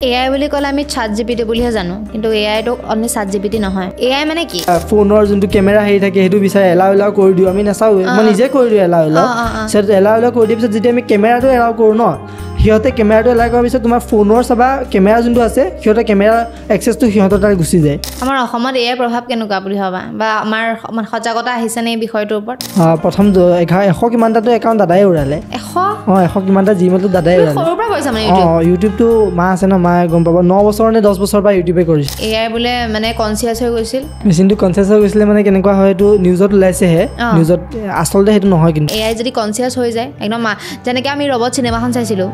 AI বুলি কলে আমি ChatGPT বুলিহে জানো কিন্তু AI তো অনলি ChatGPT নহয় AI মানে কি ফোনৰ যোনটো কেমেৰা হেৰি থাকে হেতু বিচাৰে এলাও কৰি দিও আমি নাচাও মই নিজে কৰি দিও এলাও সেট এলাও কৰি দিও যেতিয়া আমি কেমেৰাটো এলাও কৰো ন হিয়তে কেমেৰাটো এলাও কৰাৰ পিছত তোমাৰ ফোনৰ সবা কেমেৰা যোনটো আছে হিয়তে কেমেৰা এক্সেছটো হিয়তৰ তাৰ গুচি যায় আমাৰ অসমত AI প্ৰভাৱ কেনেকুৱা বুলি ভাবা বা আমাৰ সজাগতা আহিছে নে বিষয়টোৰ ওপৰত প্ৰথম 100 কিমানটাটো একাউণ্ট দাদাই উৰালে 100 কিমানটা জিমেলটো দাদাই উৰালে সৰুৰ পৰা কৈছা মানে ইউটিউবটো মা আছে ন মা গম পাব 9 বছৰ নে 10 বছৰ পৰা ইউটিউবে কৰিছে AI বুলে মানে কনসিয়াস হৈ গৈছিল মেচিনটো কনসিয়াস হৈ গৈছিল মানে কেনেকুৱা হয় এটো নিউজত ওলাইছে হে নিউজত আচলতে হেতু নহয় কিন্তু AI যদি কনসিয়াস হৈ যায় একদম যেনেকৈ আমি ৰবট সিনেমাখন চাইছিলো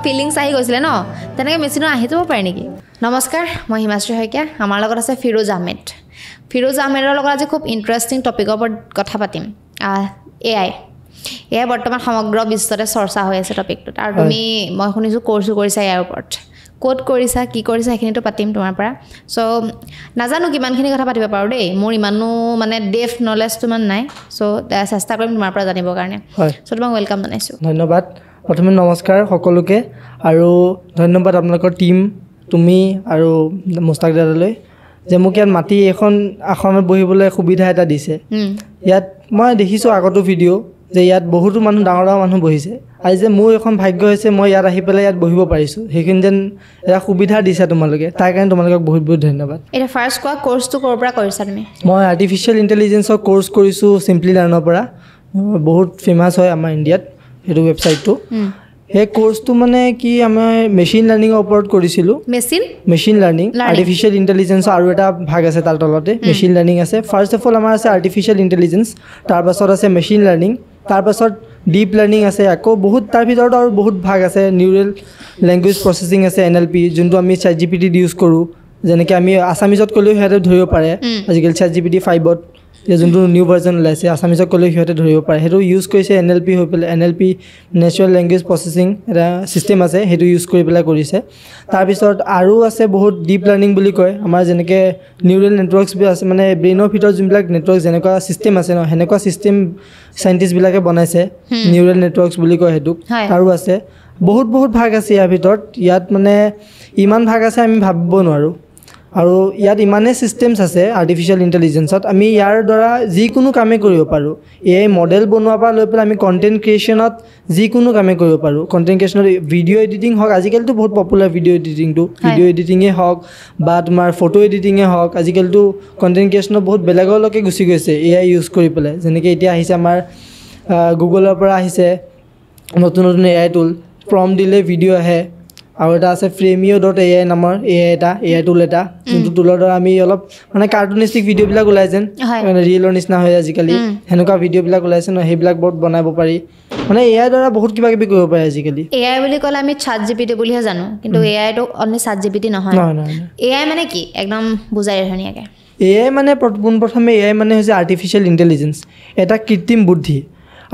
ফিলিংস আহি গৈছিল ন তেনেকৈ মেচিনো আহি যাব পাৰে নেকি নমস্কাৰ মই হিমাশ্ৰী শইকীয়া আমাৰ লগত আছে ফিৰোজ আহমেদৰ লগত আজি খুব ইন্টাৰেষ্টিং টপিকৰ ওপৰত কথা পাতিম AI বৰ্তমান সমগ্ৰ বিশ্বতে চৰ্চা হৈ আছে টপিকটোত আৰু তুমি মই শুনিছো কোৰ্স কৰিছা ইয়াৰ ওপৰত কোড কৰিছা কি কৰিছা এখিনিটো পাতিম তোমাৰ পৰা সো নাজানো কিমানখিনি কথা পাতিব পাৰো দেই মোৰ ইমানো মানে ডেফ নলেজটো মান নাই সো চেষ্টা কৰিম তোমাৰ পৰা জানিবৰ কাৰণে সো তোমাক ওয়েলকাম জনাইছো ধন্যবাদ প্ৰথমে নমস্কাৰ সকলোকে আৰু ধন্যবাদ আপোনালোকৰ টিম তুমি আৰু মুস্তাক দাদালৈ যে মোক ইয়াত মাটি এখন আসনত বহিবলৈ সুবিধা এটা দিছে ইয়াত মই দেখিছো আগতো ভিডিও যে ইয়াত বহুতো মানুহ ডাঙৰ মানুহ বহিছে আজি যে মোৰ এখন ভাগ্য হৈছে মই ইয়াত আহি পেলাই ইয়াত বহিব পাৰিছো সেইখিনি যেন এটা সুবিধা দিছে তোমালোকে তাৰ কাৰণে তোমালোকক বহুত বহুত ধন্যবাদ এটা ফাৰ্স্ট কোৰ্সটো কৰ পৰা কৰিছা তুমি মই আৰ্টিফিশিয়াল ইন্টেলিজেন্সৰ কোৰ্স কৰিছো সিম্পলি লাৰ্ণৰ পৰা বহুত ফেমাস হয় আমাৰ ইণ্ডিয়াত হেতু ৱেবসাইটটো এই কোৰ্সটো মানে কি আমাৰ মেচিন লাৰ্নিংৰ ওপৰত কৰিছিলো মেচিন লাৰ্নিং আৰ্টিফিশিয়াল ইন্টেলিজেন্স আৰু এটা ভাগ আছে তাৰ তলতে মেচিন লাৰ্নিং আছে ফাৰ্স্ট অফ অল আমাৰ আছে আৰ্টিফিশিয়াল ইন্টেলিজেন্স তাৰ পাছত আছে মেচিন লাৰ্নিং তাৰ পাছত ডিপ লাৰ্নিং আছে আকৌ বহুত তাৰ ভিতৰত আৰু বহুত ভাগ আছে নিউৰেল ল্যাঙ্গুৱেজ প্ৰসেসিং আছে NLP যোনটো আমি ChatGPT ইউজ কৰো যেনেকৈ আমি আসামিজত কলেও হেতে ধৰিব পাৰে আজিকালি ChatGPT 5ত যোনটো নিউ ভাৰ্জন ওলাইছে আসামিজত কলেও হেতে ধৰিব পাৰে হেতু ইউজ কৰিছে NLP হৈ পেলাই NLP নেচাৰেল ল্যাঙ্গুৱেজ প্ৰসেসিং এটা সিস্টেম আছে হেতু ইউজ কৰি পেলাই কৰিছে তাৰ পিছত আৰু আছে বহুত ডিপ লাৰ্নিং বুলি কয় আমাৰ যেনেকৈ নিউৰেল নেটৱৰ্কছ বি আছে মানে ব্ৰেইনৰ ভিতৰত যোনবিলাক নেটৱৰ্ক যেনেকুৱা সিস্টেম আছে ন হেনেকুৱা সিস্টেম সাইন্টিস্ট বিলাকে বনাইছে নিউৰেল নেটৱৰ্কছ বুলি কয় হেতু আৰু আছে বহুত ভাগ আছে ইয়াৰ ভিতৰত ইয়াত মানে ইমান ভাগ আছে আমি ভাবিব নোৱাৰো আৰু ইয়াত ইমানে সিস্টেমছ আছে আৰ্টিফিশিয়াল ইন্টেলিজেন্সত আমি ইয়াৰ দ্বাৰা যিকোনো কামে কৰিব পাৰো এই মডেল বনোৱা পৰা লৈ পেলাই আমি কন্টেন্ট ক্ৰিয়েচনত যিকোনো কামে কৰিব পাৰো কন্টেন্ট ক্ৰিয়েচনত ভিডিও এডিটিং হক আজিকালিতো বহুত পপুলাৰ ভিডিও এডিটিংয়ে হক বা তোমাৰ ফটো এডিটিংয়ে হক আজিকালিতো কন্টেন্ট ক্ৰিয়েচনত বহুত বেলেগলৈকে গুচি গৈছে AI ইউজ কৰি পেলাই যেনেকৈ এতিয়া আহিছে আমাৰ গুগলৰ পৰা আহিছে নতুন AI টুল প্ৰম্পট দিলে ভিডিও আহে আৰু এটা আছে Fremio.ai নামৰ AI টুল এটা যোনটো টুলৰ দ্বাৰা আমি অলপ মানে কাৰ্টুনিষ্টিক ভিডিও বিলাক ওলাইছেন মানে ৰিয়েলৰ নিচিনা হয় আজিকালি হেনেকুৱা ভিডিও বিলাক ওলাইছে ন হেবিলাক বহুত বনাব পাৰি মানে AI দ্বাৰা বহুত কিবা কিবি কৰিব পাৰে আজিকালি AI বুলি কলে আমি ChatGPT বুলিহে জানো কিন্তু AI তো অনলি ChatGPT নহয় AI মানে কি একদম বুজাই ধুনীয়াকে AI মানে প্ৰথমে AI মানে হৈছে আৰ্টিফিশিয়াল ইন্টেলিজেন্স এটা কৃত্ৰিম বুদ্ধি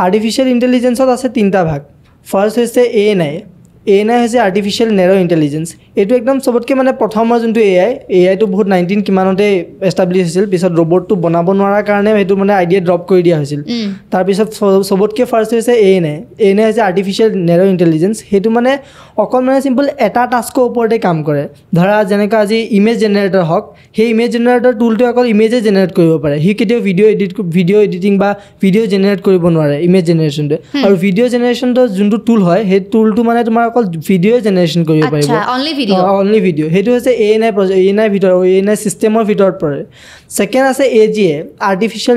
আৰ্টিফিশিয়াল ইন্টেলিজেন্সত আছে তিনটা ভাগ ফাৰ্স্ট হৈছে ANI হৈছে আৰ্টিফিশিয়াল নেৰো ইন্টেলিজেন্স এটো একদম সবতকে মানে প্ৰথমৰ যোনটো AI তো বহুত 19 কিমানতে এস্টাবলিশ হৈছিল পিছত ৰবটটো বনাব নোৱাৰাৰ কাৰণে হেতু মানে আইডিয়া ড্ৰপ কৰি দিয়া হৈছিল তাৰ পিছত সবতকে ফাৰ্স্ট হৈছে ANI হৈছে আৰ্টিফিশিয়াল নেৰো ইন্টেলিজেন্স হেতু মানে অকল মানে সিম্পল এটা টাস্কৰ ওপৰতে কাম কৰে ধৰা যেনেকা আজি ইমেজ জেনাৰেটৰ হক সেই ইমেজ জেনাৰেটৰ টুলটো অকল ইমেজে জেনাৰেট কৰিব পাৰে হি কেতিয়াও ভিডিও এডিটিং বা ভিডিও জেনাৰেট কৰিব নোৱাৰে ইমেজ জেনাৰেশনটো আৰু ভিডিও জেনাৰেশনটো যোনটো টুল হয় সেই টুলটো মানে তোমাৰ অকল ভিডিও জেনাৰেশন কৰিব পাৰিব অনলি ভিডিও হেতু হৈছে ANI ভিতৰ ANI সিস্টেমৰ ভিতৰত পৰে সেকেন্ড আছে AGI আৰ্টিফিশিয়াল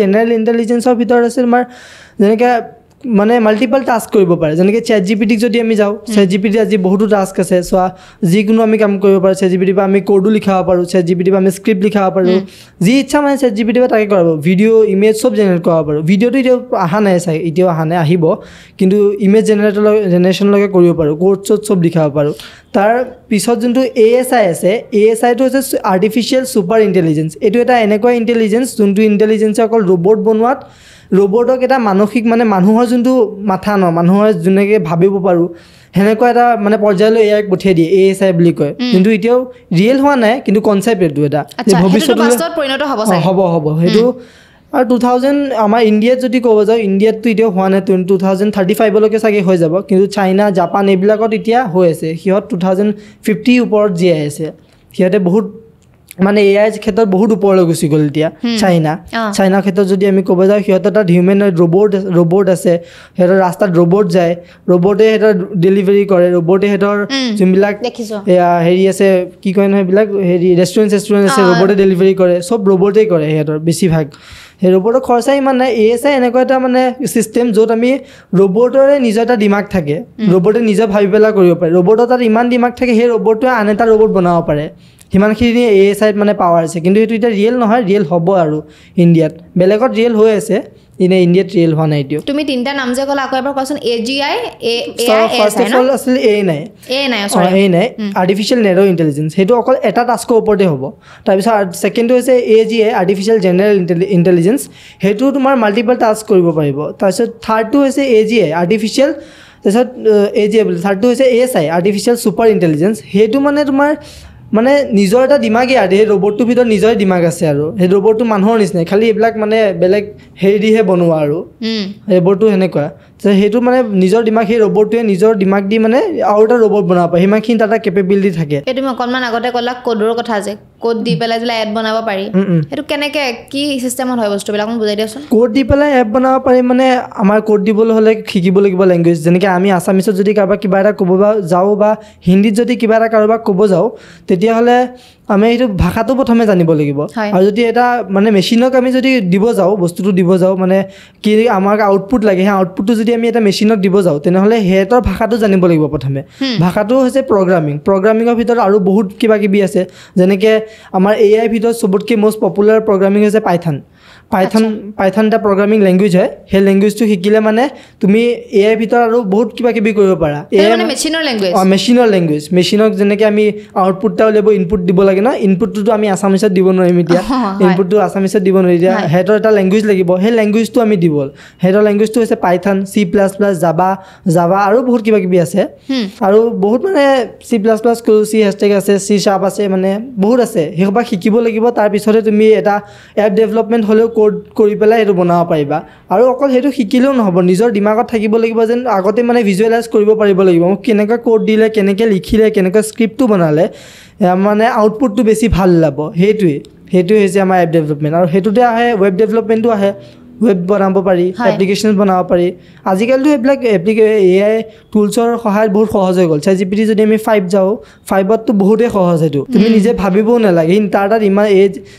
জেনাৰেল ইন্টেলিজেন্সৰ ভিতৰত আছে তোমাৰ যেনেকৈ মানে মাল্টিপল টাস্ক কৰিব পাৰে যেনেকৈ ChatGPT যদি আমি যাও ChatGPT আজি বহুতো টাস্ক আছে সো যিকোনো আমি কাম কৰিব পাৰো ChatGPT বা আমি কোডো লিখাব পাৰো ChatGPT বা আমি স্ক্ৰিপ্ট লিখাব পাৰো যি ইচ্ছা মানে ChatGPT বা তাকে কৰাব ভিডিও ইমেজ সব জেনাৰেট কৰাব পাৰো ভিডিওটো এতিয়া আহা নাই এতিয়াও আহা নাই আহিব কিন্তু ইমেজ জেনাৰেশন লগে কৰিব পাৰো কোড সব লিখাব পাৰো তাৰ পিছত যোনটো ASI আছে ASI টো হৈছে আৰ্টিফিশিয়াল সুপাৰ ইন্টেলিজেন্স এটো এটা এনেকুৱা ইন্টেলিজেন্স যোনটো ইন্টেলিজেন্স অকল ৰবট বনোৱাত ৰবটক এটা মানসিক মানে মানুহৰ যোনটো মাথা ন মানুহৰ জুনেকে ভাবিব পাৰো হেনেকুৱা এটা মানে পৰ্যায়লৈ AI পঠিয়াই দিয়ে ASI বুলি কয় কিন্তু এতিয়াও ৰিয়েল হোৱা নাই কিন্তু কনসেপ্ট এটো এটা যে ভৱিষ্যতলৈ বাস্তৱত পৰিণত হ'ব চাগে হ'ব হেতু আৰু 2000 আমাৰ ইণ্ডিয়াত যদি ক'ব যাওঁ ইণ্ডিয়াততো এতিয়া হোৱা নাই 2035লৈকে চাগে হৈ যাব কিন্তু চাইনা জাপান এইবিলাকত এতিয়া হৈ আছে সিহঁত 2050 ওপৰত জীয়াই আছে সিহঁতে বহুত মানে এআই ক্ষেত্ৰত বহুত ওপৰলৈ গুচি গ'ল এতিয়া চাইনাৰ ক্ষেত্ৰত যদি আমি ক'ব যাওঁ সিহঁতৰ তাত হিউমেনইড ৰবট আছে সিহঁতৰ ৰাস্তাত ৰবট যায় ৰবটে সিহঁতৰ ডেলিভাৰী কৰে ৰবটে সিহঁতৰ যোনবিলাক হেৰি আছে কি কয় নহয় এইবিলাক হেৰি ৰেষ্টুৰেণ্ট আছে ৰবটে ডেলিভাৰী কৰে চব ৰবটেই কৰে সিহঁতৰ বেছিভাগ সেই ৰবটৰ খৰচা ইমান নাই এএছআই এনেকুৱা এটা মানে চিষ্টেম য'ত আমি ৰবটৰে নিজৰ এটা দিমাগ থাকে ৰবটে নিজে ভাবি পেলাই কৰিব পাৰে ৰবটৰ তাত ইমান দিমাগ থাকে সেই ৰবটটোৱে আন এটা ৰবট বনাব পাৰে সিমানখিনি এএছআইত মানে পাৱাৰ আছে কিন্তু সেইটো এতিয়া ৰিয়েল নহয় ৰিয়েল হ'ব আৰু ইণ্ডিয়াত বেলেগত ৰিয়েল হৈ আছে ইনে ইণ্ডিয়াত ৰিয়েল হোৱা নাই এতিয়া তুমি তিনিটা নাম যে ক'লা আকৌ এবাৰ কোৱাচোন এজিআই ফাৰ্ষ্ট অফ অল আছিলে এ নাই আৰ্টিফিচিয়েল নেৰ' ইণ্টেলিজেঞ্চ সেইটো অকল এটা টাস্কৰ ওপৰতে হ'ব তাৰপিছত ছেকেণ্ডটো হৈছে এজিআই আৰ্টিফিচিয়েল জেনেৰেল ইণ্টেলিজেঞ্চ সেইটো তোমাৰ মাল্টিপল টাস্ক কৰিব পাৰিব তাৰপিছত থাৰ্ডটো হৈছে এজিআই আৰ্টিফিচিয়েল তাৰপিছত এজিআই বুলি থাৰ্ডটো হৈছে এএছআই আৰ্টিফিচিয়েল ছুপাৰ ইণ্টেলিজেঞ্চ সেইটো মানে তোমাৰ মানে নিজৰ এটা দিমাগেই আৰু সেই ৰবটটোৰ ভিতৰত নিজৰে দিমাগ আছে আৰু সেই ৰবটটো মানুহৰ নিচিনাই খালি এইবিলাক মানে বেলেগ হেৰি দিহে বনোৱা আৰু ৰবটটো সেনেকুৱা সেইটো মানে নিজৰ দিমাগ সেই ৰবটটোৱে নিজৰ দিমাগ দি মানে আৰু এটা ৰবট বনাব পাৰে সিমানখিনি তাত কেপেবিলিটি থাকে এই তুমি অকণমান আগতে ক'লা কোডৰ কথা যে কোড দি পেলাই যেলা এড বনাব পাৰি সেইটো কেনেকৈ কি চিষ্টেমত হয় বস্তুবিলাক মোক বুজাই দিয়াচোন কোড দি পেলাই এপ বনাব পাৰি মানে আমাৰ কোড দিবলৈ হ'লে শিকিব লাগিব লেংগুৱেজ যেনেকৈ আমি আছামিছত যদি কাৰোবাক কিবা এটা ক'ব যাওঁ বা হিন্দীত যদি কিবা এটা কাৰোবাক ক'ব যাওঁ তেতিয়াহ'লে আমি সেইটো ভাষাটো প্ৰথমে জানিব লাগিব আৰু যদি এটা মানে মেচিনক আমি যদি দিব যাওঁ বস্তুটো দিব যাওঁ মানে কি আমাক আউটপুট লাগে সেই আউটপুটটো যদি আমি এটা মেচিনক দিব যাওঁ তেনেহ'লে সিহঁতৰ ভাষাটো জানিব লাগিব প্ৰথমে ভাষাটো হৈছে প্ৰগ্ৰামিঙৰ ভিতৰত আৰু বহুত কিবা কিবি আছে যেনেকৈ আমাৰ এআইৰ ভিতৰত চবতকৈ মষ্ট পপুলাৰ প্ৰগ্ৰামিং হৈছে পাইথন এটা প্ৰগ্ৰামিং লেংগুৱেজ হয় সেই লেংগুৱেজটো শিকিলে মানে তুমি এআইৰ ভিতৰত আৰু বহুত কিবা কিবি কৰিব পাৰা মেচিনৰ লেংগুৱেজ মেচিনক যেনেকৈ আমি আউটপুট এটা উলিয়াব ইনপুট দিব লাগে ন ইনপুটটোতো আমি আছামিছত দিব নোৱাৰিম এতিয়া ইনপুটটো আছামিছত দিব নোৱাৰি এতিয়া সিহঁতৰ এটা লেংগুৱেজ লাগিব সেই লেংগুৱেজটো আমি দিব সিহঁতৰ লেংগুৱেজটো হৈছে পাইথন C++ জাভা আৰু বহুত কিবা কিবি আছে আৰু বহুত মানে C++ C# আছে C# আছে মানে বহুত আছে সেইসোপা শিকিব লাগিব তাৰপিছতে তুমি এটা এপ ডেভেলপমেণ্ট হ'লেও কোড কৰি পেলাই সেইটো বনাব পাৰিবা আৰু অকল সেইটো শিকিলেও নহ'ব নিজৰ দিমাগত থাকিব লাগিব যেন আগতে মানে ভিজুৱেলাইজ কৰিব পাৰিব লাগিব মোক কেনেকৈ কোড দিলে কেনেকৈ লিখিলে কেনেকৈ স্ক্ৰিপ্টটো বনালে মানে আউটপুটটো বেছি ভাল ওলাব সেইটোৱে হৈছে আমাৰ এপ ডেভেলপমেণ্ট আৰু সেইটোতে আহে ৱেব ডেভেলপমেণ্টো আহে ৱেব বনাব পাৰি এপ্লিকেশ্যন বনাব পাৰি আজিকালিতো এইবিলাক এআই টুলছৰ সহায়ত বহুত সহজ হৈ গ'ল ChatGPT যদি আমি 5 যাওঁ 5ততো বহুতেই সহজ সেইটো তুমি নিজে ভাবিবও নালাগে তাৰ তাত ইমান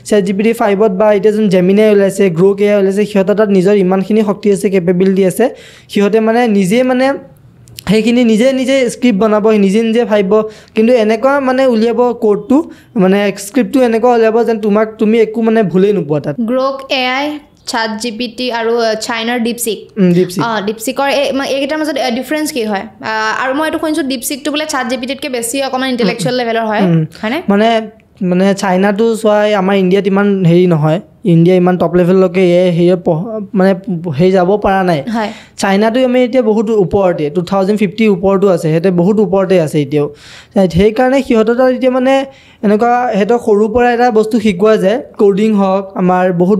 ChatGPT 5ত বা এতিয়া যোন জেমিনাই ওলাইছে গ্ৰ'ক এআই ওলাইছে সিহঁতৰ তাত নিজৰ ইমানখিনি শক্তি আছে কেপেবিলিটি আছে সিহঁতে মানে নিজে মানে সেইখিনি নিজে স্ক্ৰিপ্ট বনাব নিজে ভাবিব কিন্তু এনেকুৱা মানে উলিয়াব কোডটো মানে স্ক্ৰিপ্টটো এনেকুৱা উলিয়াব যেন তুমি একো মানে ভুলেই নোপোৱা তাত গ্ৰ'ক এআই ChatGPT আৰু চাইনাৰ ডিপছিকৰ এইকেইটাৰ মাজত ডিফাৰেঞ্চ কি হয় আৰু মই এইটো শুনিছোঁ ডিপছিকটো বোলে ChatGPTতকৈ বেছি অকণমান ইণ্টেলেকচুৱেল লেভেলৰ হয়নে মানে চাইনাটো চোৱা আমাৰ ইণ্ডিয়াত ইমান হেৰি নহয় ইণ্ডিয়া ইমান টপ লেভেললৈকে মানে হেৰি যাব পৰা নাই চাইনাটো আমি এতিয়া বহুত ওপৰতে 2050 ওপৰতো আছে সিহঁতে বহুত ওপৰতে আছে এতিয়াও সেইকাৰণে সিহঁতৰ তাত এতিয়া মানে এনেকুৱা সিহঁতৰ সৰুৰ পৰা এটা বস্তু শিকোৱা যায় কোডিং হওক আমাৰ বহুত